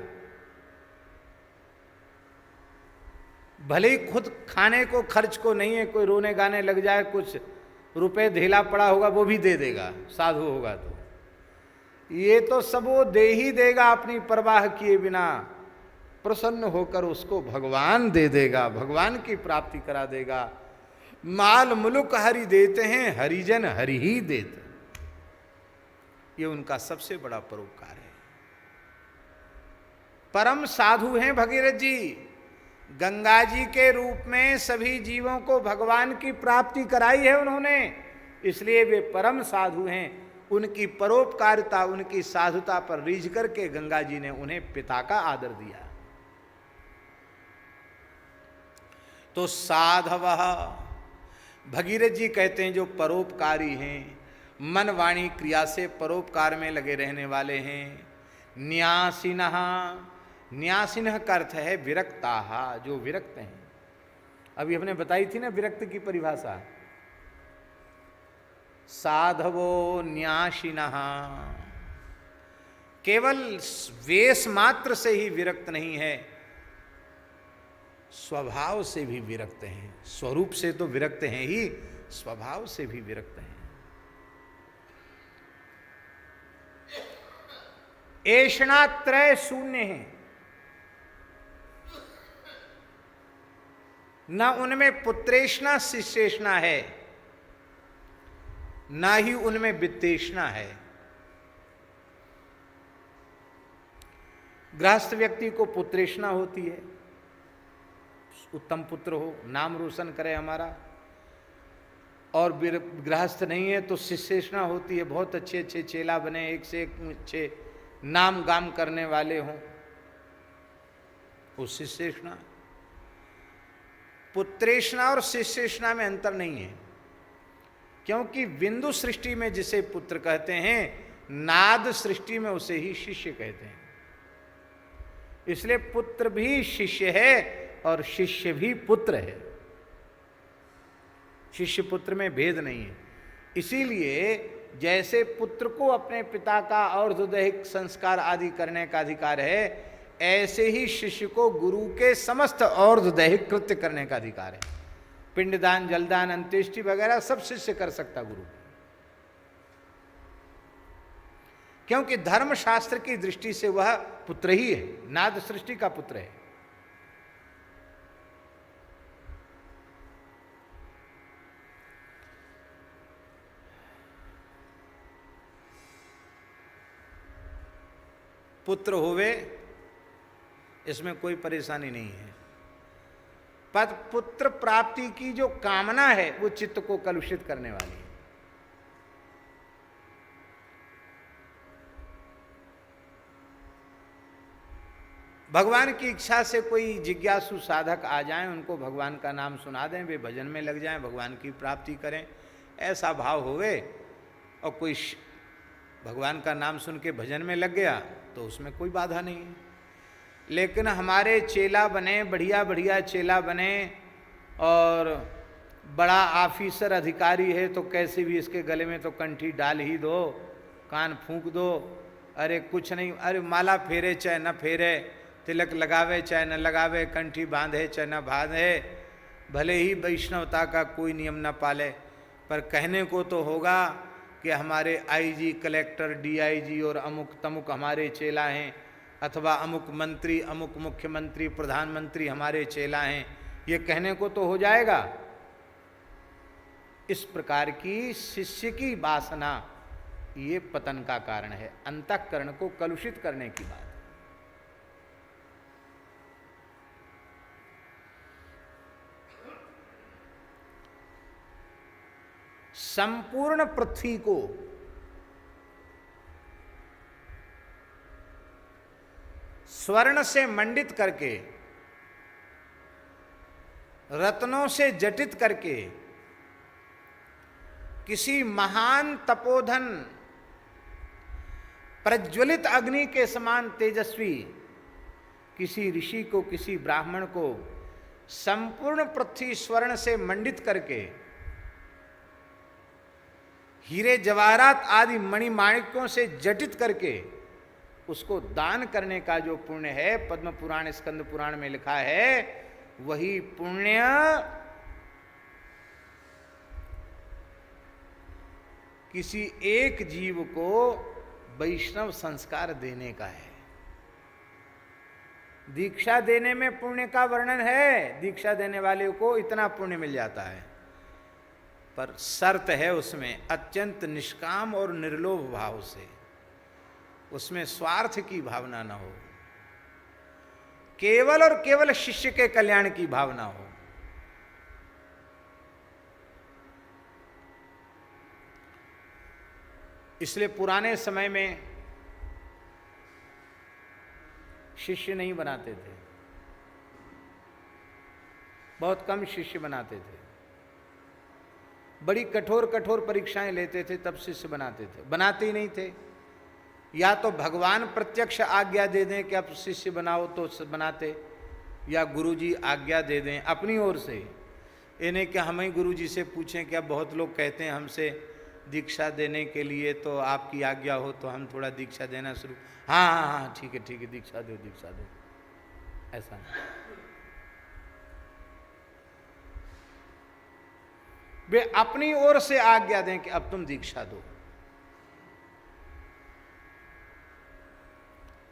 Speaker 1: भले ही खुद खाने को खर्च को नहीं है, कोई रोने गाने लग जाए, कुछ रुपए ढेला पड़ा होगा वो भी दे देगा, साधु होगा तो। ये तो सब वो दे ही देगा अपनी परवाह किए बिना, प्रसन्न होकर उसको भगवान दे देगा, भगवान की प्राप्ति करा देगा। माल मुलुक हरि देते हैं, हरिजन हरि ही देते। ये उनका सबसे बड़ा परोपकार है। परम साधु हैं भगीरथ जी, गंगा जी के रूप में सभी जीवों को भगवान की प्राप्ति कराई है उन्होंने, इसलिए वे परम साधु हैं। उनकी परोपकारिता, उनकी साधुता पर रीझ करके गंगा जी ने उन्हें पिता का आदर दिया। तो साधव, भगीरथ जी कहते हैं जो परोपकारी हैं, मन वाणी क्रिया से परोपकार में लगे रहने वाले हैं। न्यासिनः, न्यासिनः का अर्थ है विरक्ताः, जो विरक्त हैं। अभी हमने बताई थी ना विरक्त की परिभाषा। साधवो न्यासिनः, केवल वेश मात्र से ही विरक्त नहीं है, स्वभाव से भी विरक्त हैं। स्वरूप से तो विरक्त हैं ही, स्वभाव से भी विरक्त हैं। ऐषणात्रय शून्य है, न उनमें पुत्रेषणा शिष्येषणा है, ना ही उनमें वित्तेषणा है। गृहस्थ व्यक्ति को पुत्रेषणा होती है, उत्तम पुत्र हो, नाम रोशन करे हमारा, और गृहस्थ नहीं है तो शिष्येषणा होती है, बहुत अच्छे अच्छे चेला बने, एक से एक अच्छे नाम गाम करने वाले हों, वो शिष्येषणा। पुत्रेषणा और शिष्येषणा में अंतर नहीं है, क्योंकि बिंदु सृष्टि में जिसे पुत्र कहते हैं, नाद सृष्टि में उसे ही शिष्य कहते हैं। इसलिए पुत्र भी शिष्य है और शिष्य भी पुत्र है, शिष्य पुत्र में भेद नहीं है। इसीलिए जैसे पुत्र को अपने पिता का और दैहिक संस्कार आदि करने का अधिकार है, ऐसे ही शिष्य को गुरु के समस्त और दैहिक कृत्य करने का अधिकार है। पिंडदान, जलदान, अंत्येष्टि वगैरह सब शिष्य कर सकता गुरु, क्योंकि धर्मशास्त्र की दृष्टि से वह पुत्र ही है, नाद सृष्टि का पुत्र है। पुत्र होवे इसमें कोई परेशानी नहीं है, पर पुत्र प्राप्ति की जो कामना है वो चित्त को कलुषित करने वाली है। भगवान की इच्छा से कोई जिज्ञासु साधक आ जाएं, उनको भगवान का नाम सुना दें, वे भजन में लग जाएं, भगवान की प्राप्ति करें, ऐसा भाव होवे, और कोई भगवान का नाम सुन के भजन में लग गया तो उसमें कोई बाधा नहीं है। लेकिन हमारे चेला बने, बढ़िया बढ़िया चेला बने, और बड़ा ऑफिसर अधिकारी है तो कैसे भी इसके गले में तो कंठी डाल ही दो, कान फूंक दो, अरे कुछ नहीं, अरे माला फेरे चाहे न फेरे, तिलक लगावे चाहे न लगावे, कंठी बांधे चाहे न बांधे, भले ही वैष्णवता का कोई नियम न पाले, पर कहने को तो होगा कि हमारे आईजी, कलेक्टर, डीआईजी और अमुक तमुक हमारे चेला हैं, अथवा अमुक मंत्री, अमुक मुख्यमंत्री, प्रधानमंत्री हमारे चेला हैं, ये कहने को तो हो जाएगा। इस प्रकार की शिष्य की वासना ये पतन का कारण है, अंतःकरण को कलुषित करने की बात। संपूर्ण पृथ्वी को स्वर्ण से मंडित करके, रत्नों से जटित करके, किसी महान तपोधन प्रज्वलित अग्नि के समान तेजस्वी किसी ऋषि को, किसी ब्राह्मण को संपूर्ण पृथ्वी स्वर्ण से मंडित करके, हीरे जवाहरात आदि मणिमाणिक्यों से जटित करके उसको दान करने का जो पुण्य है, पद्म पुराण, स्कंद पुराण में लिखा है, वही पुण्य किसी एक जीव को वैष्णव संस्कार देने का है। दीक्षा देने में पुण्य का वर्णन है, दीक्षा देने वाले को इतना पुण्य मिल जाता है, पर शर्त है उसमें अत्यंत निष्काम और निर्लोभ भाव से, उसमें स्वार्थ की भावना न हो, केवल और केवल शिष्य के कल्याण की भावना हो। इसलिए पुराने समय में शिष्य नहीं बनाते थे, बहुत कम शिष्य बनाते थे, बड़ी कठोर कठोर परीक्षाएं लेते थे तब शिष्य बनाते थे, बनाते ही नहीं थे। या तो भगवान प्रत्यक्ष आज्ञा दे दें कि आप शिष्य बनाओ तो बनाते, या गुरुजी आज्ञा दे दें अपनी ओर से। इन्हें कि हम ही गुरुजी से पूछें कि अब बहुत लोग कहते हैं हमसे दीक्षा देने के लिए, तो आपकी आज्ञा हो तो हम थोड़ा दीक्षा देना शुरू, हाँ हाँ हाँ ठीक है दीक्षा दो दीक्षा दो, ऐसा वे अपनी ओर से आज्ञा दें कि अब तुम दीक्षा दो।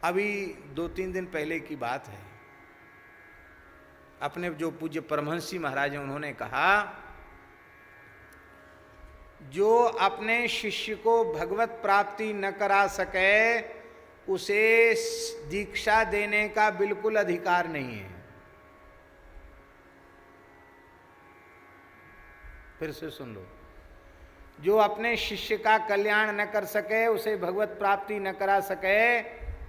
Speaker 1: अभी 2-3 दिन पहले की बात है, अपने जो पूज्य परमहंसी महाराज हैं उन्होंने कहा, जो अपने शिष्य को भगवत प्राप्ति न करा सके उसे दीक्षा देने का बिल्कुल अधिकार नहीं है। फिर से सुन लो, जो अपने शिष्य का कल्याण न कर सके, उसे भगवत प्राप्ति न करा सके,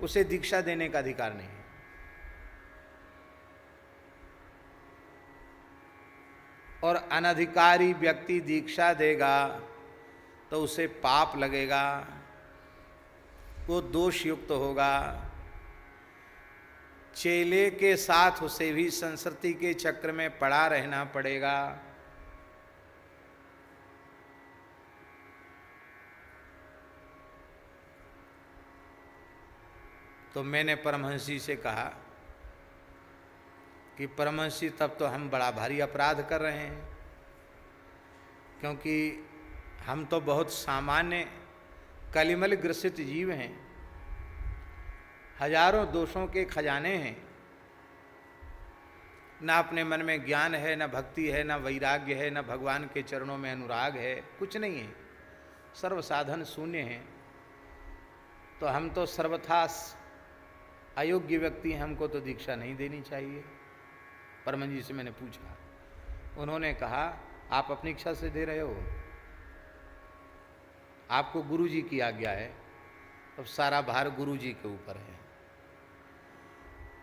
Speaker 1: उसे दीक्षा देने का अधिकार नहीं है। और अनधिकारी व्यक्ति दीक्षा देगा तो उसे पाप लगेगा, वो दोष युक्त होगा, चेले के साथ उसे भी संस्कृति के चक्र में पड़ा रहना पड़ेगा। तो मैंने परमहंसी से कहा कि परमहंसी तब तो हम बड़ा भारी अपराध कर रहे हैं, क्योंकि हम तो बहुत सामान्य कलिमल ग्रसित जीव हैं, हजारों दोषों के खजाने हैं, ना अपने मन में ज्ञान है, ना भक्ति है, ना वैराग्य है, ना भगवान के चरणों में अनुराग है, कुछ नहीं है, सर्व साधन शून्य है। तो हम तो सर्वथा अयोग्य व्यक्ति हैं, हमको तो दीक्षा नहीं देनी चाहिए। परमन जी से मैंने पूछा, उन्होंने कहा आप अपनी इच्छा से दे रहे हो, आपको गुरु जी की आज्ञा है, अब सारा भार गुरु जी के ऊपर है।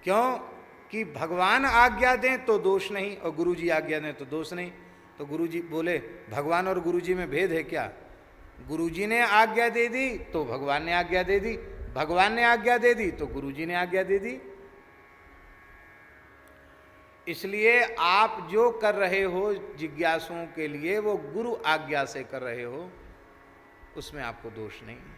Speaker 1: क्यों कि भगवान आज्ञा दें तो दोष नहीं, और गुरु जी आज्ञा दें तो दोष नहीं। तो गुरु जी बोले भगवान और गुरु जी में भेद है क्या? गुरु जी ने आज्ञा दे दी तो भगवान ने आज्ञा दे दी, भगवान ने आज्ञा दे दी तो गुरु जी ने आज्ञा दे दी। इसलिए आप जो कर रहे हो जिज्ञासुओं के लिए वो गुरु आज्ञा से कर रहे हो, उसमें आपको दोष नहीं है।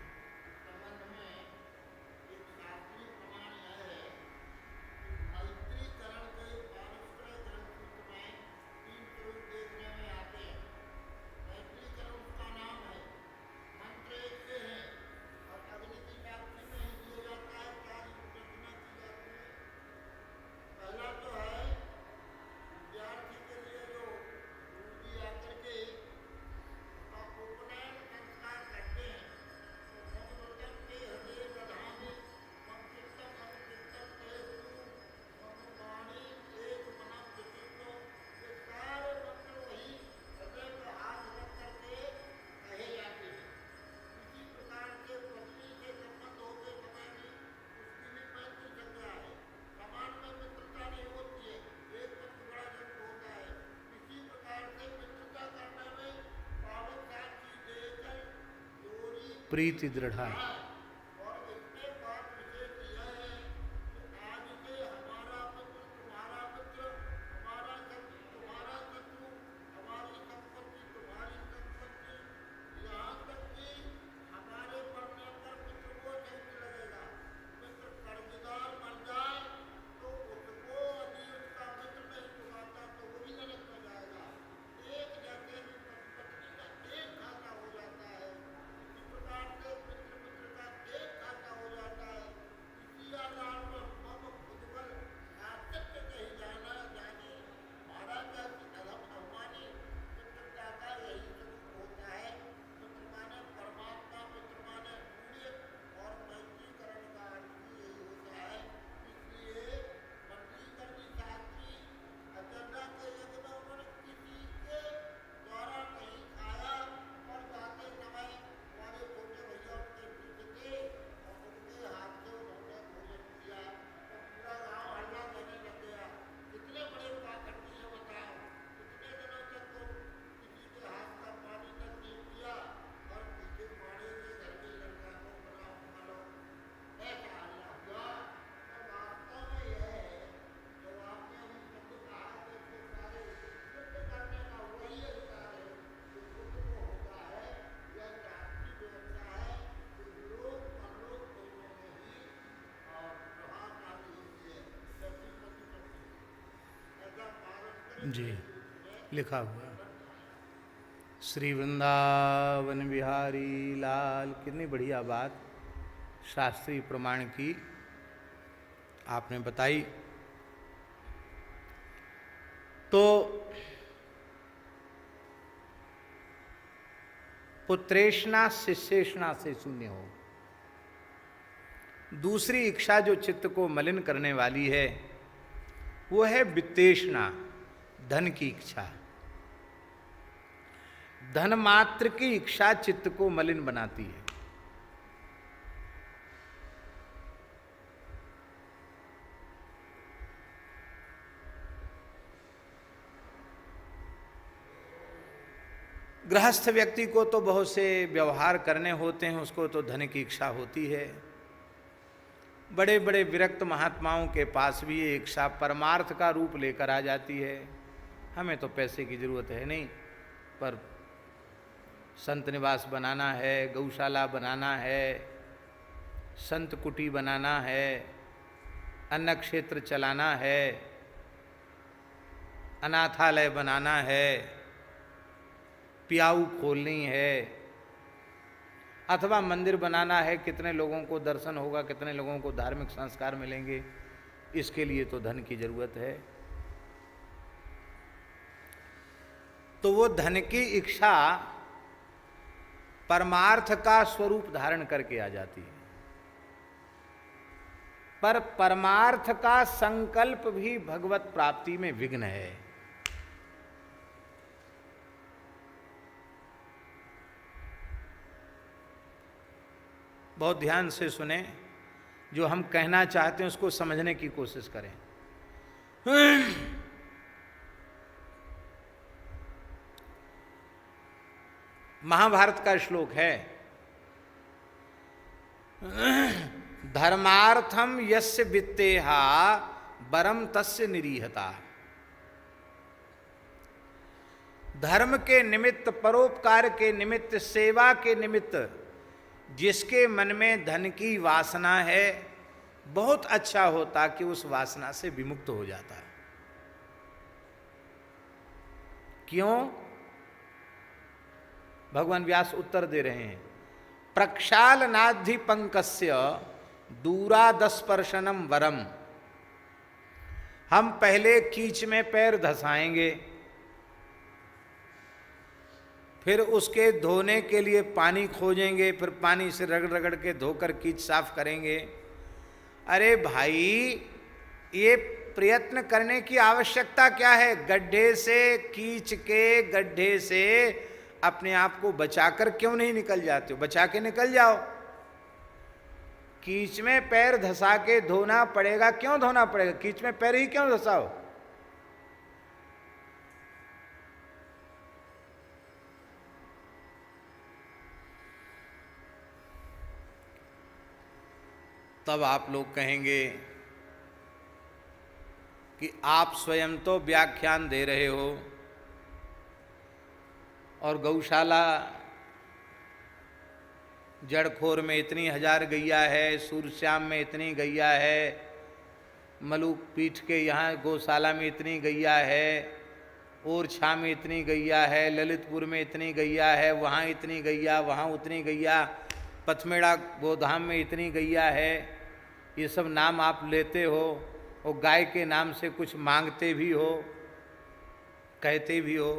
Speaker 1: प्रीति दृढ़। जी लिखा हुआ श्री वृंदावन बिहारी लाल। कितनी बढ़िया बात शास्त्रीय प्रमाण की आपने बताई। तो पुत्रेष्णा शिष्येष्णा से शून्य हो। दूसरी इच्छा जो चित्त को मलिन करने वाली है वो है वित्तेष्णा, धन की इच्छा। धन मात्र की इच्छा चित्त को मलिन बनाती है। गृहस्थ व्यक्ति को तो बहुत से व्यवहार करने होते हैं, उसको तो धन की इच्छा होती है। बड़े बड़े विरक्त महात्माओं के पास भी ये इच्छा परमार्थ का रूप लेकर आ जाती है। हमें तो पैसे की जरूरत है नहीं, पर संत निवास बनाना है, गौशाला बनाना है, संत कुटी बनाना है, अन्न क्षेत्र चलाना है, अनाथालय बनाना है, पियाऊ खोलनी है, अथवा मंदिर बनाना है। कितने लोगों को दर्शन होगा, कितने लोगों को धार्मिक संस्कार मिलेंगे, इसके लिए तो धन की जरूरत है। तो वो धन की इच्छा परमार्थ का स्वरूप धारण करके आ जाती है। पर परमार्थ का संकल्प भी भगवत प्राप्ति में विघ्न है। बहुत ध्यान से सुने, जो हम कहना चाहते हैं उसको समझने की कोशिश करें। महाभारत का श्लोक है, धर्मार्थम यस्य वित्तेहा वरम तस्य निरीहता। धर्म के निमित्त, परोपकार के निमित्त, सेवा के निमित्त जिसके मन में धन की वासना है, बहुत अच्छा होता कि उस वासना से विमुक्त हो जाता है। क्यों? भगवान व्यास उत्तर दे रहे हैं, प्रक्षालनाद्धि पंकस्य दूरादस्पर्शनम वरम। हम पहले कीच में पैर धसाएंगे, फिर उसके धोने के लिए पानी खोजेंगे, फिर पानी से रगड़ रगड़ के धोकर कीच साफ करेंगे। अरे भाई, ये प्रयत्न करने की आवश्यकता क्या है? गड्ढे से, कीच के गड्ढे से अपने आप को बचाकर क्यों नहीं निकल जाते हो? बचा के निकल जाओ। कीच में पैर धसा के धोना पड़ेगा। क्यों धोना पड़ेगा? कीच में पैर ही क्यों धसाओ? तब आप लोग कहेंगे कि आप स्वयं तो व्याख्यान दे रहे हो और गौशाला जड़खोर में इतनी हजार गैया है, सूरश्याम में इतनी गैया है, मलूक पीठ के यहाँ गौशाला में इतनी गैया है, ओरछा में इतनी गैया है, ललितपुर में इतनी गैया है, वहाँ इतनी गैया, वहाँ उतनी गैया, पथमेड़ा गोधाम में इतनी गैया है। ये सब नाम आप लेते हो और गाय के नाम से कुछ मांगते भी हो, कहते भी हो।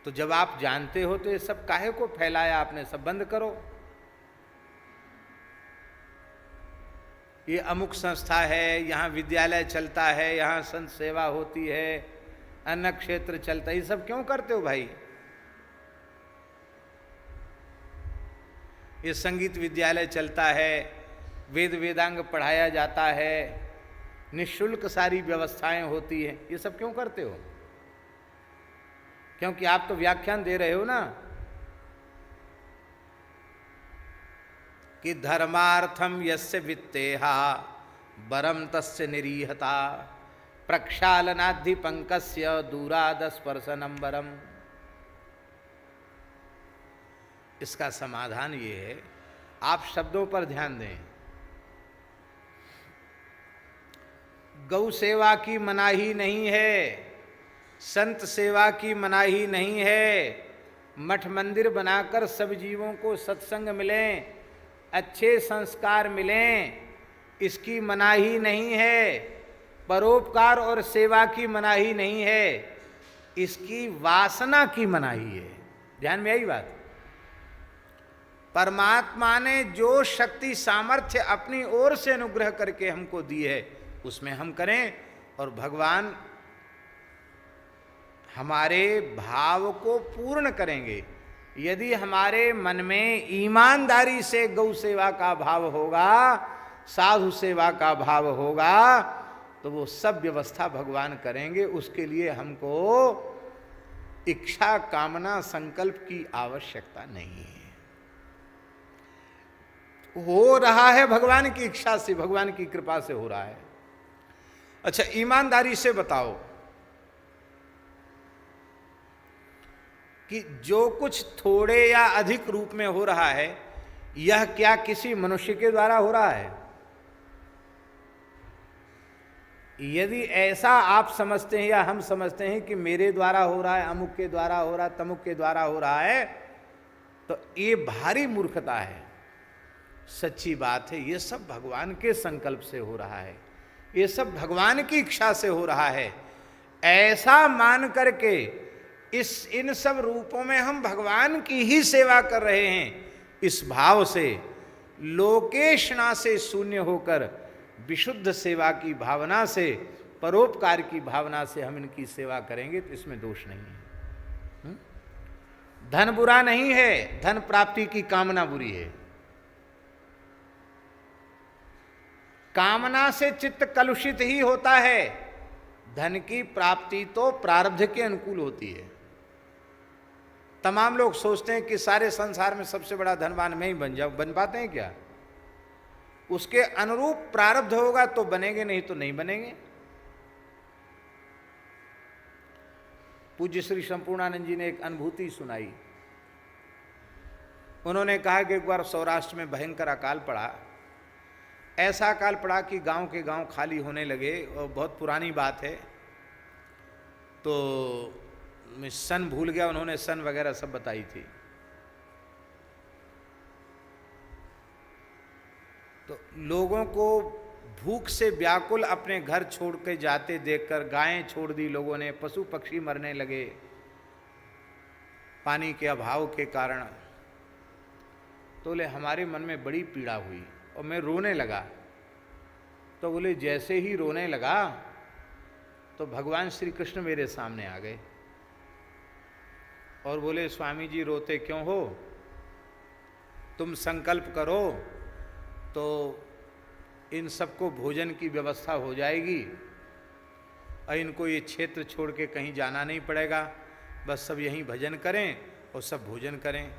Speaker 1: तो जब आप जानते हो तो ये सब काहे को फैलाया आपने? सब बंद करो। ये अमुक संस्था है, यहाँ विद्यालय चलता है, यहाँ संत सेवा होती है, अन्न क्षेत्र चलता है, ये सब क्यों करते हो भाई? ये संगीत विद्यालय चलता है, वेद वेदांग पढ़ाया जाता है, निःशुल्क सारी व्यवस्थाएं होती हैं, ये सब क्यों करते हो? क्योंकि आप तो व्याख्यान दे रहे हो ना कि धर्मार्थम यस्य वित्तेहा वरम तस्य निरीहता प्रक्षालनाद्धि पंकस्य दूरादस्पर्शनम वरम। इसका समाधान ये है, आप शब्दों पर ध्यान दें। गौ सेवा की मनाही नहीं है, संत सेवा की मनाही नहीं है। मठ मंदिर बनाकर सब जीवों को सत्संग मिलें, अच्छे संस्कार मिलें, इसकी मनाही नहीं है। परोपकार और सेवा की मनाही नहीं है, इसकी वासना की मनाही है। ध्यान में आई बात। परमात्मा ने जो शक्ति सामर्थ्य अपनी ओर से अनुग्रह करके हमको दी है उसमें हम करें, और भगवान हमारे भाव को पूर्ण करेंगे। यदि हमारे मन में ईमानदारी से गौ सेवा का भाव होगा, साधु सेवा का भाव होगा, तो वो सब व्यवस्था भगवान करेंगे। उसके लिए हमको इच्छा कामना संकल्प की आवश्यकता नहीं है। हो रहा है भगवान की इच्छा से, भगवान की कृपा से हो रहा है। अच्छा, ईमानदारी से बताओ कि जो कुछ थोड़े या अधिक रूप में हो रहा है, यह क्या किसी मनुष्य के द्वारा हो रहा है? यदि ऐसा आप समझते हैं या हम समझते हैं कि मेरे द्वारा हो रहा है, अमुक के द्वारा हो रहा है, तमुक के द्वारा हो रहा है, तो ये भारी मूर्खता है। सच्ची बात है, ये सब भगवान के संकल्प से हो रहा है, ये सब भगवान की इच्छा से हो रहा है। ऐसा मान करके इन सब रूपों में हम भगवान की ही सेवा कर रहे हैं, इस भाव से लोकेशना से शून्य होकर विशुद्ध सेवा की भावना से, परोपकार की भावना से हम इनकी सेवा करेंगे तो इसमें दोष नहीं है। धन बुरा नहीं है, धन प्राप्ति की कामना बुरी है। कामना से चित्त कलुषित ही होता है। धन की प्राप्ति तो प्रारब्ध के अनुकूल होती है। तमाम लोग सोचते हैं कि सारे संसार में सबसे बड़ा धनवान मैं ही बन जाऊं। बन पाते हैं क्या? उसके अनुरूप प्रारब्ध होगा तो बनेंगे, नहीं तो नहीं बनेंगे। पूज्य श्री संपूर्णानंद जी ने एक अनुभूति सुनाई। उन्होंने कहा कि एक बार सौराष्ट्र में भयंकर अकाल पड़ा। ऐसा अकाल पड़ा कि गांव के गांव खाली होने लगे, और बहुत पुरानी बात है। तो मैं सन भूल गया, उन्होंने सन वगैरह सब बताई थी। तो लोगों को भूख से व्याकुल अपने घर छोड़ के जाते देखकर, गायें छोड़ दी लोगों ने, पशु पक्षी मरने लगे पानी के अभाव के कारण। तो बोले हमारे मन में बड़ी पीड़ा हुई और मैं रोने लगा। तो बोले जैसे ही रोने लगा तो भगवान श्री कृष्ण मेरे सामने आ गए और बोले स्वामी जी रोते क्यों हो? तुम संकल्प करो तो इन सबको भोजन की व्यवस्था हो जाएगी और इनको ये क्षेत्र छोड़ के कहीं जाना नहीं पड़ेगा, बस सब यहीं भजन करें और सब भोजन करें।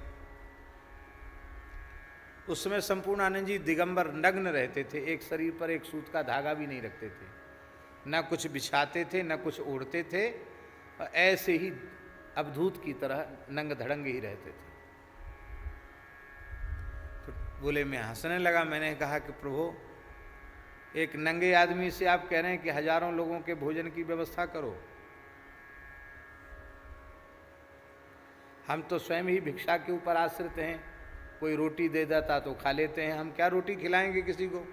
Speaker 1: उस समय संपूर्णानंद जी दिगंबर नग्न रहते थे, एक शरीर पर एक सूत का धागा भी नहीं रखते थे, न कुछ बिछाते थे न कुछ ओढ़ते थे, और ऐसे ही अवधूत की तरह नंग धड़ंग ही रहते थे। तो बोले मैं हंसने लगा। मैंने कहा कि प्रभु, एक नंगे आदमी से आप कह रहे हैं कि हजारों लोगों के भोजन की व्यवस्था करो। हम तो स्वयं ही भिक्षा के ऊपर आश्रित हैं, कोई रोटी दे देता तो खा लेते हैं, हम क्या रोटी खिलाएंगे किसी को?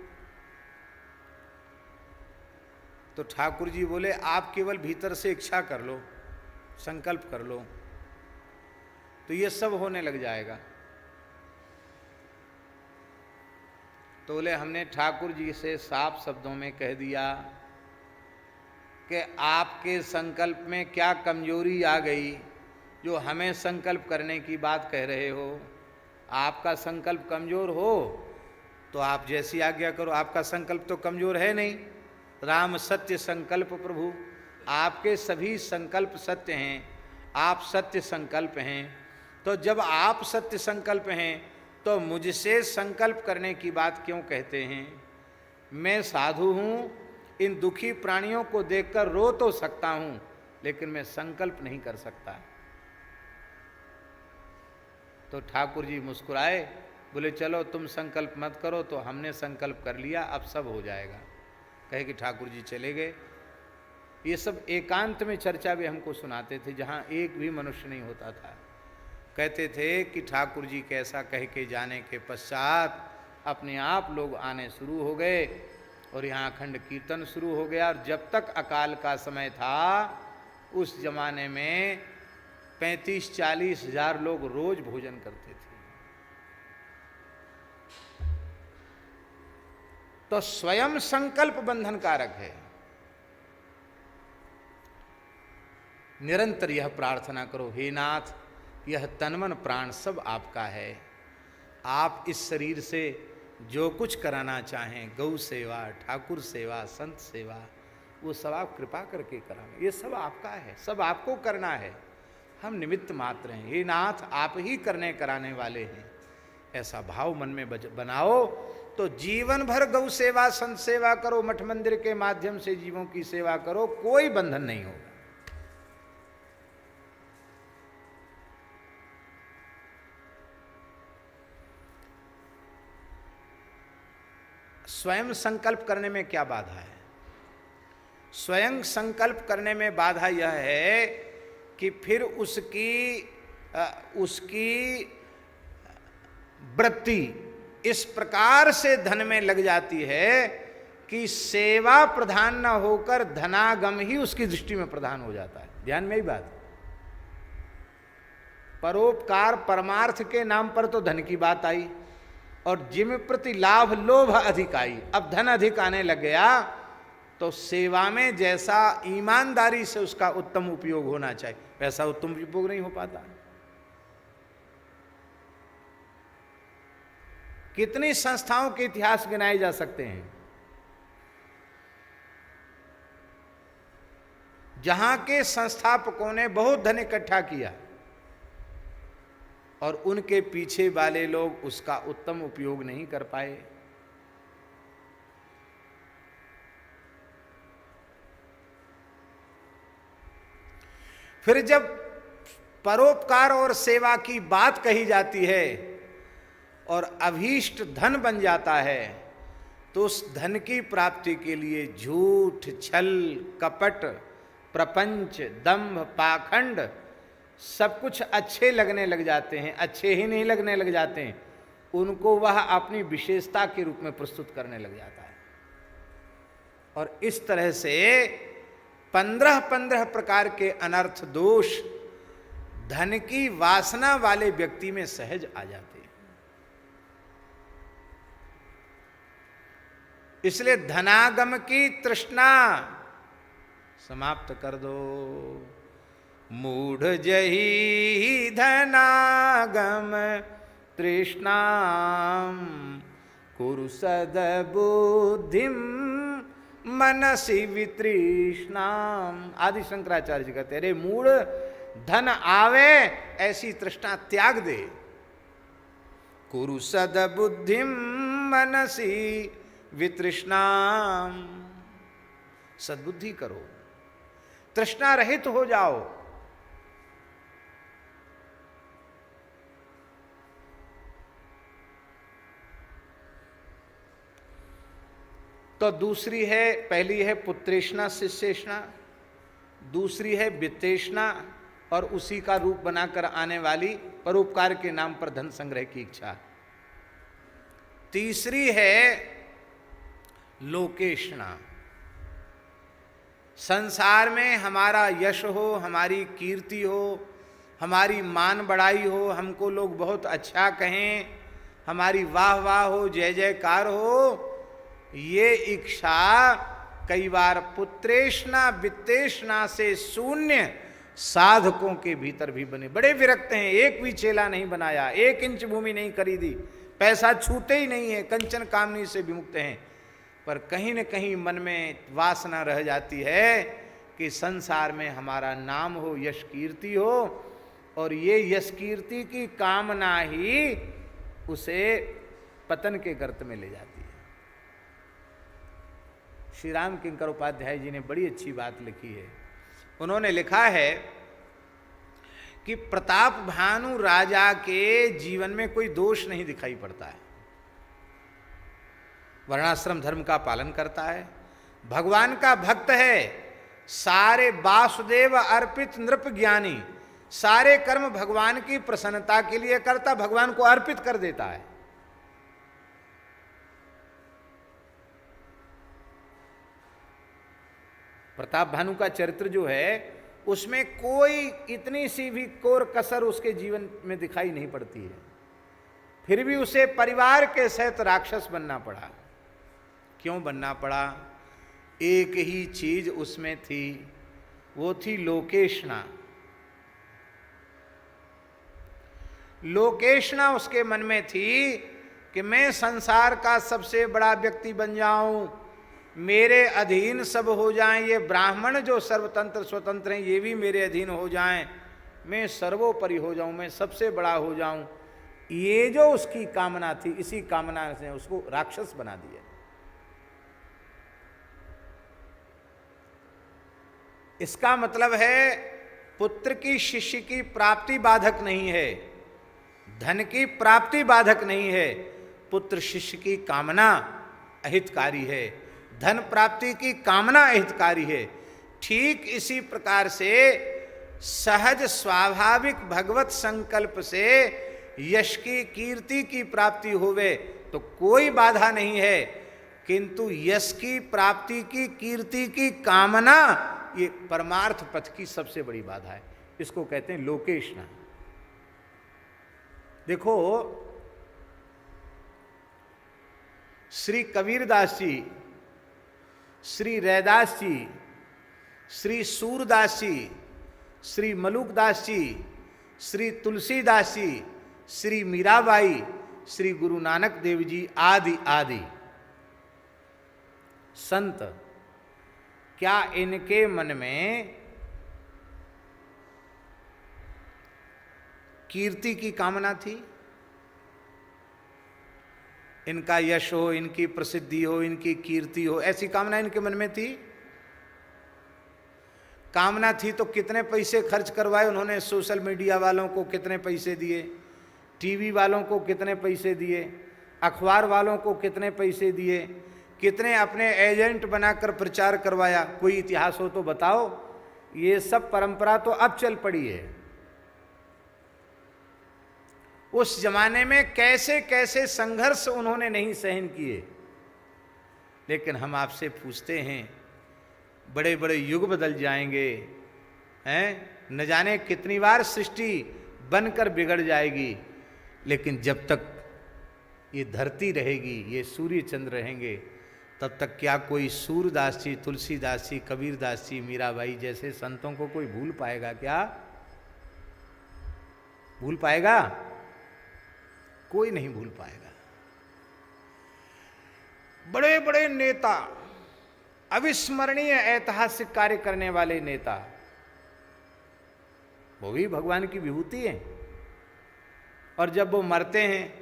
Speaker 1: तो ठाकुर जी बोले आप केवल भीतर से इच्छा कर लो, संकल्प कर लो, तो ये सब होने लग जाएगा। तो बोले हमने ठाकुर जी से साफ शब्दों में कह दिया कि आपके संकल्प में क्या कमजोरी आ गई जो हमें संकल्प करने की बात कह रहे हो। आपका संकल्प कमजोर हो तो आप जैसी आज्ञा करो। आपका संकल्प तो कमजोर है नहीं। राम सत्य संकल्प प्रभु, आपके सभी संकल्प सत्य हैं, आप सत्य संकल्प हैं। तो जब आप सत्य संकल्प हैं तो मुझसे संकल्प करने की बात क्यों कहते हैं? मैं साधु हूँ, इन दुखी प्राणियों को देखकर रो तो सकता हूँ, लेकिन मैं संकल्प नहीं कर सकता। तो ठाकुर जी मुस्कुराए, बोले चलो तुम संकल्प मत करो, तो हमने संकल्प कर लिया, अब सब हो जाएगा। कहे कि ठाकुर जी चले गए। ये सब एकांत में चर्चा भी हमको सुनाते थे, जहाँ एक भी मनुष्य नहीं होता था। कहते थे कि ठाकुर जी कैसा कह के जाने के पश्चात अपने आप लोग आने शुरू हो गए और यहाँ अखंड कीर्तन शुरू हो गया। और जब तक अकाल का समय था उस जमाने में 35-40 हजार लोग रोज भोजन करते थे। तो स्वयं संकल्प बंधन कारक है। निरंतर यह प्रार्थना करो, हे नाथ यह तन मन प्राण सब आपका है। आप इस शरीर से जो कुछ कराना चाहें, गौ सेवा, ठाकुर सेवा, संत सेवा, वो सब आप कृपा करके कराएं। ये सब आपका है, सब आपको करना है, हम निमित्त मात्र हैं। हे नाथ आप ही करने कराने वाले हैं। ऐसा भाव मन में बनाओ तो जीवन भर गौ सेवा, संत सेवा करो, मठ मंदिर के माध्यम से जीवों की सेवा करो, कोई बंधन नहीं होगा। स्वयं संकल्प करने में क्या बाधा है? स्वयं संकल्प करने में बाधा यह है कि फिर उसकी वृत्ति इस प्रकार से धन में लग जाती है कि सेवा प्रधान न होकर धनागम ही उसकी दृष्टि में प्रधान हो जाता है। ध्यान में ही बात, परोपकार परमार्थ के नाम पर तो धन की बात आई और जिम प्रति लाभ लोभ अधिक आई। अब धन अधिक आने लग गया तो सेवा में जैसा ईमानदारी से उसका उत्तम उपयोग होना चाहिए वैसा उत्तम उपयोग नहीं हो पाता। कितनी संस्थाओं के इतिहास गिनाए जा सकते हैं जहां के संस्थापकों ने बहुत धन इकट्ठा किया और उनके पीछे वाले लोग उसका उत्तम उपयोग नहीं कर पाए। फिर जब परोपकार और सेवा की बात कही जाती है और अभीष्ट धन बन जाता है तो उस धन की प्राप्ति के लिए झूठ, छल, कपट, प्रपंच, दंभ, पाखंड सब कुछ अच्छे लगने लग जाते हैं। अच्छे ही नहीं लगने लग जाते हैं, उनको वह अपनी विशेषता के रूप में प्रस्तुत करने लग जाता है। और इस तरह से 15 प्रकार के अनर्थ दोष धन की वासना वाले व्यक्ति में सहज आ जाते हैं। इसलिए धनागम की तृष्णा समाप्त कर दो। मूढ़ जही धनागम तृष्णाम कुरु सद्बुद्धिम मनसि वितृष्णाम। आदि शंकराचार्य जी कहते अरे मूढ़, धन आवे ऐसी तृष्णा त्याग दे। कुरु सद्बुद्धिम मनसि वितृष्णाम, सद्बुद्धि करो, तृष्णा रहित हो जाओ। तो दूसरी है, पहली है पुत्रेष्णा शिष्येष्णा, दूसरी है वित्तेष्णा और उसी का रूप बनाकर आने वाली परोपकार के नाम पर धन संग्रह की इच्छा। तीसरी है लोकेष्णा, संसार में हमारा यश हो, हमारी कीर्ति हो, हमारी मान बढ़ाई हो, हमको लोग बहुत अच्छा कहें, हमारी वाह वाह हो, जय जयकार हो। ये इच्छा कई बार पुत्रेष्णा वित्तेष्णा से शून्य साधकों के भीतर भी बने। बड़े विरक्त हैं, एक भी चेला नहीं बनाया, 1 इंच भूमि नहीं खरीदी, पैसा छूते ही नहीं है, कंचन कामनी से विमुक्त हैं, पर कहीं न कहीं मन में वासना रह जाती है कि संसार में हमारा नाम हो, यश कीर्ति हो, और ये यश कीर्ति की कामना ही उसे पतन के गर्त में ले जाती है। श्री राम किंकर उपाध्याय जी ने बड़ी अच्छी बात लिखी है। उन्होंने लिखा है कि प्रताप भानु राजा के जीवन में कोई दोष नहीं दिखाई पड़ता है, वर्णाश्रम धर्म का पालन करता है, भगवान का भक्त है, सारे वासुदेव अर्पित नृप ज्ञानी, सारे कर्म भगवान की प्रसन्नता के लिए करता, भगवान को अर्पित कर देता है। प्रताप भानु का चरित्र जो है उसमें कोई इतनी सी भी कोर कसर उसके जीवन में दिखाई नहीं पड़ती है, फिर भी उसे परिवार के सहित राक्षस बनना पड़ा। क्यों बनना पड़ा? एक ही चीज उसमें थी, वो थी लोकेशना। लोकेशना उसके मन में थी कि मैं संसार का सबसे बड़ा व्यक्ति बन जाऊं, मेरे अधीन सब हो जाएं, ये ब्राह्मण जो सर्वतंत्र स्वतंत्र हैं ये भी मेरे अधीन हो जाएं, मैं सर्वोपरि हो जाऊं, मैं सबसे बड़ा हो जाऊं। ये जो उसकी कामना थी, इसी कामना से उसको राक्षस बना दिया। इसका मतलब है पुत्र की शिष्य की प्राप्ति बाधक नहीं है, धन की प्राप्ति बाधक नहीं है, पुत्र शिष्य की कामना अहितकारी है, धन प्राप्ति की कामना अहितकारी है। ठीक इसी प्रकार से सहज स्वाभाविक भगवत संकल्प से यश की कीर्ति की प्राप्ति होवे तो कोई बाधा नहीं है, किंतु यश की प्राप्ति की कीर्ति की कामना ये परमार्थ पथ की सबसे बड़ी बाधा है। इसको कहते हैं लोकेशना। देखो श्री कबीरदास जी, श्री रैदास जी, श्री सूरदास जी, श्री मलुकदास जी, श्री तुलसीदास जी, श्री मीराबाई, श्री गुरु नानक देव जी आदि आदि संत, क्या इनके मन में कीर्ति की कामना थी? इनका यश हो, इनकी प्रसिद्धि हो, इनकी कीर्ति हो, ऐसी कामना इनके मन में थी? कामना थी तो कितने पैसे खर्च करवाए उन्होंने, सोशल मीडिया वालों को कितने पैसे दिए, टीवी वालों को कितने पैसे दिए, अखबार वालों को कितने पैसे दिए, कितने अपने एजेंट बनाकर प्रचार करवाया। कोई इतिहास हो तो बताओ। ये सब परंपरा तो अब चल पड़ी है। उस जमाने में कैसे कैसे संघर्ष उन्होंने नहीं सहन किए। लेकिन हम आपसे पूछते हैं, बड़े बड़े युग बदल जाएंगे हैं, न जाने कितनी बार सृष्टि बनकर बिगड़ जाएगी, लेकिन जब तक ये धरती रहेगी, ये सूर्य चंद्र रहेंगे, तब तक क्या कोई सूरदास जी, तुलसीदास जी, कबीरदास जी, मीराबाई जैसे संतों को कोई भूल पाएगा? क्या भूल पाएगा? कोई नहीं भूल पाएगा। बड़े बड़े नेता, अविस्मरणीय ऐतिहासिक कार्य करने वाले नेता, वो भी भगवान की विभूति है। और जब वो मरते हैं,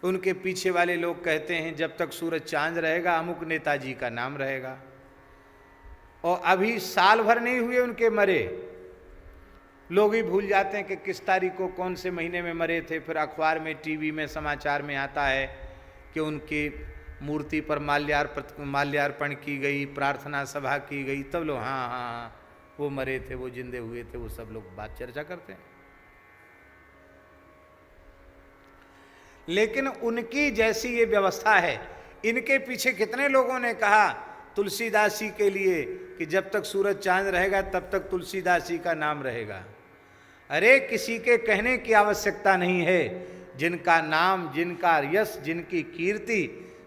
Speaker 1: उनके पीछे वाले लोग कहते हैं जब तक सूरज चांद रहेगा अमुक नेताजी का नाम रहेगा। और अभी साल भर नहीं हुए उनके मरे, लोग ही भूल जाते हैं कि किस तारीख को कौन से महीने में मरे थे। फिर अखबार में, टीवी में, समाचार में आता है कि उनकी मूर्ति पर माल्यार्पण की गई, प्रार्थना सभा की गई, तब लोग हाँ हाँ हाँ वो मरे थे, वो जिंदे हुए थे, वो सब लोग बात चर्चा करते हैं। लेकिन उनकी जैसी ये व्यवस्था है, इनके पीछे कितने लोगों ने कहा तुलसीदास जी के लिए कि जब तक सूरज चांद रहेगा तब तक तुलसीदास जी का नाम रहेगा। अरे किसी के कहने की आवश्यकता नहीं है। जिनका नाम, जिनका यश, जिनकी कीर्ति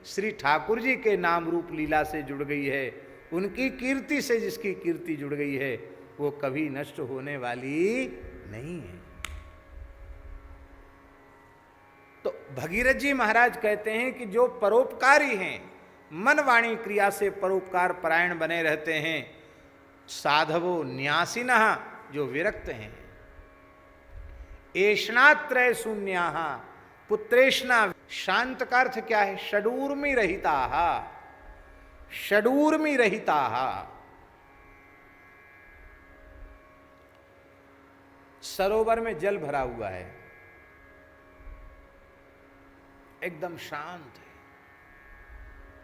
Speaker 1: श्री ठाकुर जी के नाम रूप लीला से जुड़ गई है, उनकी कीर्ति से जिसकी कीर्ति जुड़ गई है, वो कभी नष्ट होने वाली नहीं है। तो भगीरथ जी महाराज कहते हैं कि जो परोपकारी हैं, मन वाणी क्रिया से परोपकार परायण बने रहते हैं, साधवो न्यासिनः, जो विरक्त हैं, एषणात्रय शून्याः, पुत्रेषणा, शांत का अर्थ क्या है? षडूर्मि रहिताः, षडूर्मि रहिताः। सरोवर में जल भरा हुआ है, एकदम शांत है,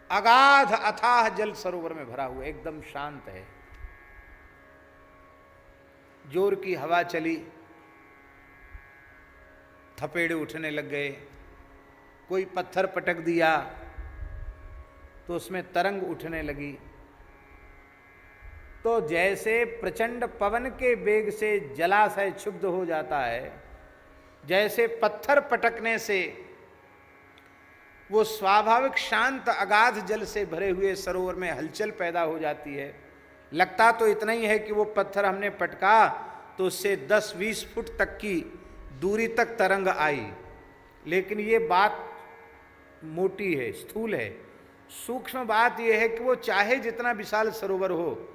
Speaker 1: अगाध अथाह जल सरोवर में भरा हुआ, एकदम शांत है। जोर की हवा चली, थपेड़े उठने लग गए, कोई पत्थर पटक दिया तो उसमें तरंग उठने लगी। तो जैसे प्रचंड पवन के वेग से जलाशय क्षुब्ध हो जाता है, जैसे पत्थर पटकने से वो स्वाभाविक शांत अगाध जल से भरे हुए सरोवर में हलचल पैदा हो जाती है। लगता तो इतना ही है कि वो पत्थर हमने पटका तो उससे 10-20 फुट तक की दूरी तक तरंग आई, लेकिन ये बात मोटी है, स्थूल है। सूक्ष्म बात यह है कि वो चाहे जितना विशाल सरोवर हो,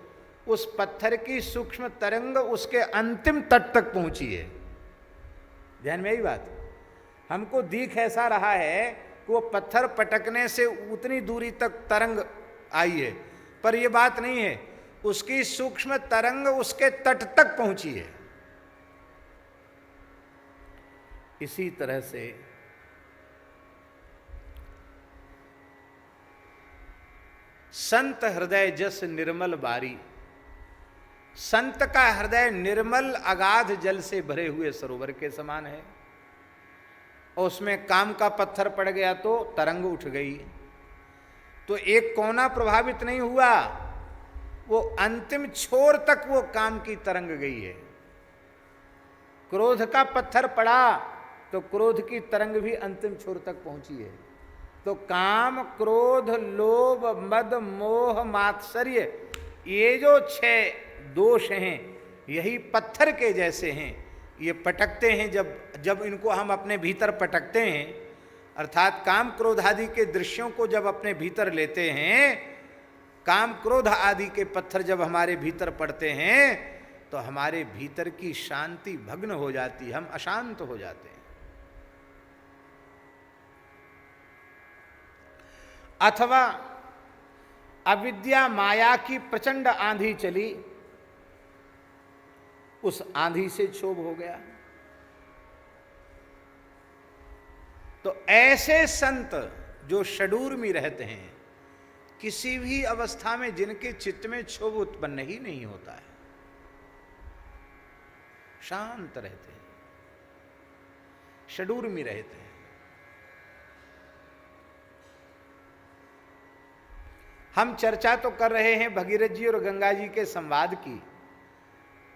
Speaker 1: उस पत्थर की सूक्ष्म तरंग उसके अंतिम तट तक पहुंची है। ध्यान में यही बात, हमको दिख ऐसा रहा है कि वो पत्थर पटकने से उतनी दूरी तक तरंग आई है, पर यह बात नहीं है, उसकी सूक्ष्म तरंग उसके तट तक पहुंची है। इसी तरह से संत हृदय जस निर्मल बारी, संत का हृदय निर्मल अगाध जल से भरे हुए सरोवर के समान है। और उसमें काम का पत्थर पड़ गया तो तरंग उठ गई, तो एक कोना प्रभावित नहीं हुआ, वो अंतिम छोर तक वो काम की तरंग गई है। क्रोध का पत्थर पड़ा तो क्रोध की तरंग भी अंतिम छोर तक पहुंची है। तो काम, क्रोध, लोभ, मद, मोह, मात्सर्य, ये जो 6 दोष हैं, यही पत्थर के जैसे हैं। ये पटकते हैं, जब इनको हम अपने भीतर पटकते हैं, अर्थात काम क्रोध आदि के दृश्यों को जब अपने भीतर लेते हैं, काम क्रोध आदि के पत्थर जब हमारे भीतर पड़ते हैं, तो हमारे भीतर की शांति भग्न हो जाती है, हम अशांत हो जाते हैं। अथवा अविद्या माया की प्रचंड आंधी चली, उस आंधी से क्षोभ हो गया। तो ऐसे संत जो षडूर्मी रहते हैं, किसी भी अवस्था में जिनके चित्त में क्षोभ उत्पन्न ही नहीं होता है, शांत रहते हैं, षडूर्मी रहते हैं। हम चर्चा तो कर रहे हैं भगीरथ जी और गंगा जी के संवाद की,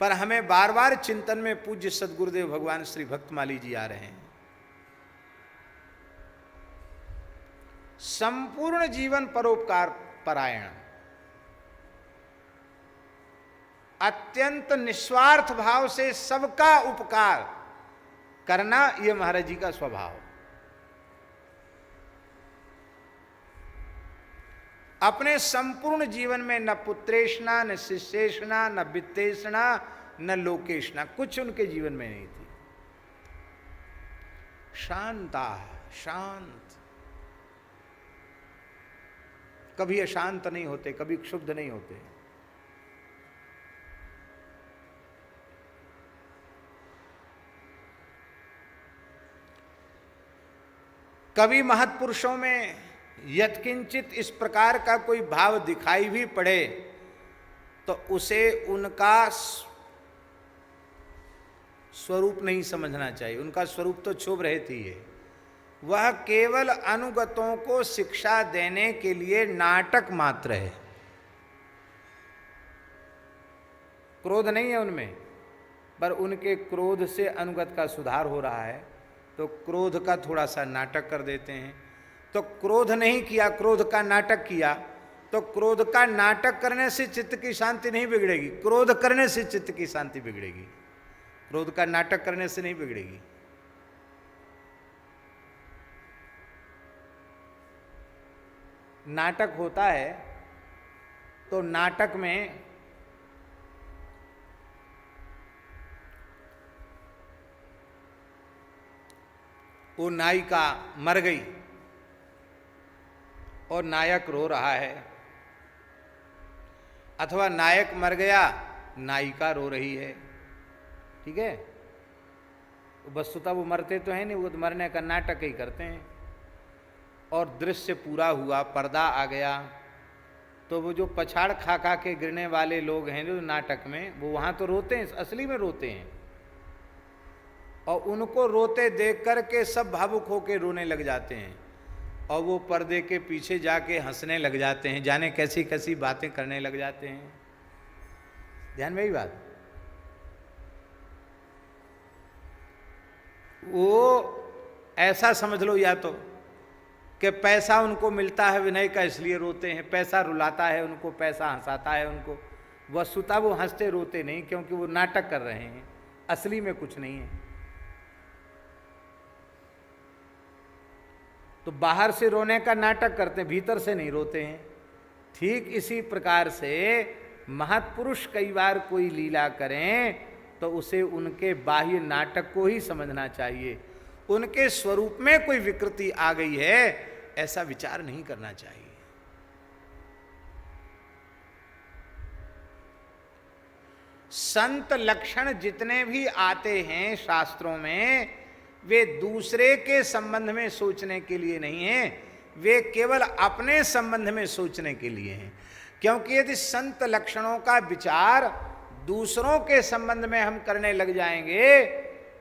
Speaker 1: पर हमें बार बार चिंतन में पूज्य सद्गुरुदेव भगवान श्री भक्तमाली जी आ रहे हैं। संपूर्ण जीवन परोपकार परायण, अत्यंत निस्वार्थ भाव से सबका उपकार करना, यह महाराज जी का स्वभाव। अपने संपूर्ण जीवन में न पुत्रेषणा, न शिष्येषणा, न वित्तेषणा, न लोकेषणा, कुछ उनके जीवन में नहीं थी। शांता, शांत, कभी अशांत नहीं होते, कभी क्षुब्ध नहीं होते। कभी महत्पुरुषों में यत्किंचित इस प्रकार का कोई भाव दिखाई भी पड़े तो उसे उनका स्वरूप नहीं समझना चाहिए। उनका स्वरूप तो क्षोभ रहित ही है, वह केवल अनुगतों को शिक्षा देने के लिए नाटक मात्र है। क्रोध नहीं है उनमें, पर उनके क्रोध से अनुगत का सुधार हो रहा है, तो क्रोध का थोड़ा सा नाटक कर देते हैं। तो क्रोध नहीं किया, क्रोध का नाटक किया, तो क्रोध का नाटक करने से चित्त की शांति नहीं बिगड़ेगी, क्रोध करने से चित्त की शांति बिगड़ेगी। क्रोध का नाटक करने से नहीं बिगड़ेगी। नाटक होता है तो नाटक में वो नायिका मर गई और नायक रो रहा है, अथवा नायक मर गया, नायिका रो रही है, ठीक है। वस्तुतः वो मरते तो हैं नहीं, वो तो मरने का नाटक ही करते हैं। और दृश्य पूरा हुआ, पर्दा आ गया, तो वो जो पछाड़ खा खा के गिरने वाले लोग हैं जो नाटक में, वो वहाँ तो रोते हैं, असली में रोते हैं, और उनको रोते देख कर के सब भावुक होके रोने लग जाते हैं, और वो पर्दे के पीछे जाके हंसने लग जाते हैं, जाने कैसी कैसी बातें करने लग जाते हैं। ध्यान में ही बात, वो ऐसा समझ लो या तो कि पैसा उनको मिलता है विनय का इसलिए रोते हैं, पैसा रुलाता है उनको, पैसा हंसाता है उनको, वस्तुतः वो हंसते रोते नहीं, क्योंकि वो नाटक कर रहे हैं, असली में कुछ नहीं है। तो बाहर से रोने का नाटक करते हैं, भीतर से नहीं रोते हैं। ठीक इसी प्रकार से महत्पुरुष कई बार कोई लीला करें तो उसे उनके बाह्य नाटक को ही समझना चाहिए, उनके स्वरूप में कोई विकृति आ गई है ऐसा विचार नहीं करना चाहिए। संत लक्षण जितने भी आते हैं शास्त्रों में, वे दूसरे के संबंध में सोचने के लिए नहीं है, वे केवल अपने संबंध में सोचने के लिए हैं। क्योंकि यदि संत लक्षणों का विचार दूसरों के संबंध में हम करने लग जाएंगे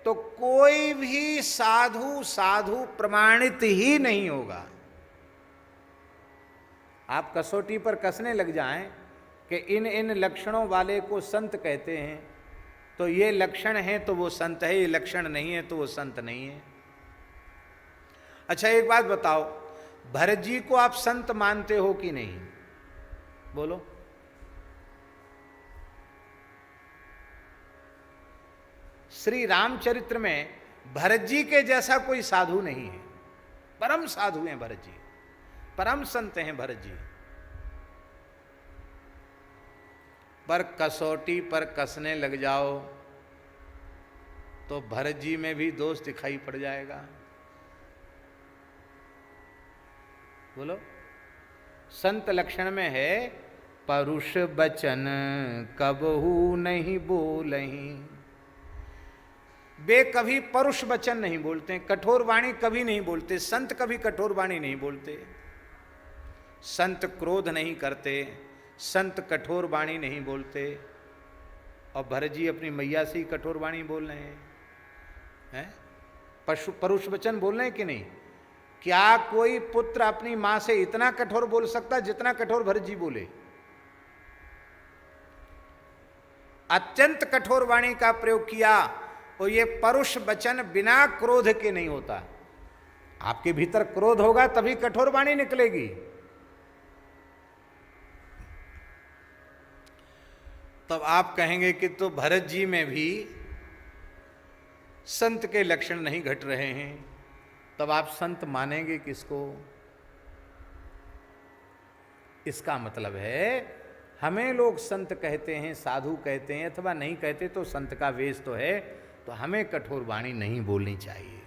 Speaker 1: तो कोई भी साधु प्रमाणित ही नहीं होगा। आप कसौटी पर कसने लग जाएं कि इन इन लक्षणों वाले को संत कहते हैं, तो ये लक्षण है तो वो संत है, ये लक्षण नहीं है तो वो संत नहीं है। अच्छा एक बात बताओ, भरत जी को आप संत मानते हो कि नहीं? बोलो। श्री रामचरित्र में भरत जी के जैसा कोई साधु नहीं है, परम साधु हैं भरत जी, परम संत हैं भरत जी। पर कसौटी पर कसने लग जाओ तो भरत जी में भी दोष दिखाई पड़ जाएगा। बोलो। संत लक्षण में है परुष बचन कबहू नहीं बोलहीं, वे कभी परुष वचन नहीं बोलते, कठोर वाणी कभी नहीं बोलते, संत कभी कठोर वाणी नहीं बोलते, संत क्रोध नहीं करते, संत कठोर वाणी नहीं बोलते। और भरत जी अपनी मैया से ही कठोर वाणी बोल रहे हैं, परुष वचन बोल रहे हैं कि नहीं? क्या कोई पुत्र अपनी मां से इतना कठोर बोल सकता जितना कठोर भरत जी बोले? अत्यंत कठोर वाणी का प्रयोग किया, और ये परुष वचन बिना क्रोध के नहीं होता। आपके भीतर क्रोध होगा तभी कठोर वाणी निकलेगी। तब आप कहेंगे कि तो भरत जी में भी संत के लक्षण नहीं घट रहे हैं, तब आप संत मानेंगे किसको? इसका मतलब है हमें लोग संत कहते हैं, साधु कहते हैं, अथवा नहीं कहते तो संत का वेश तो है, तो हमें कठोर वाणी नहीं बोलनी चाहिए।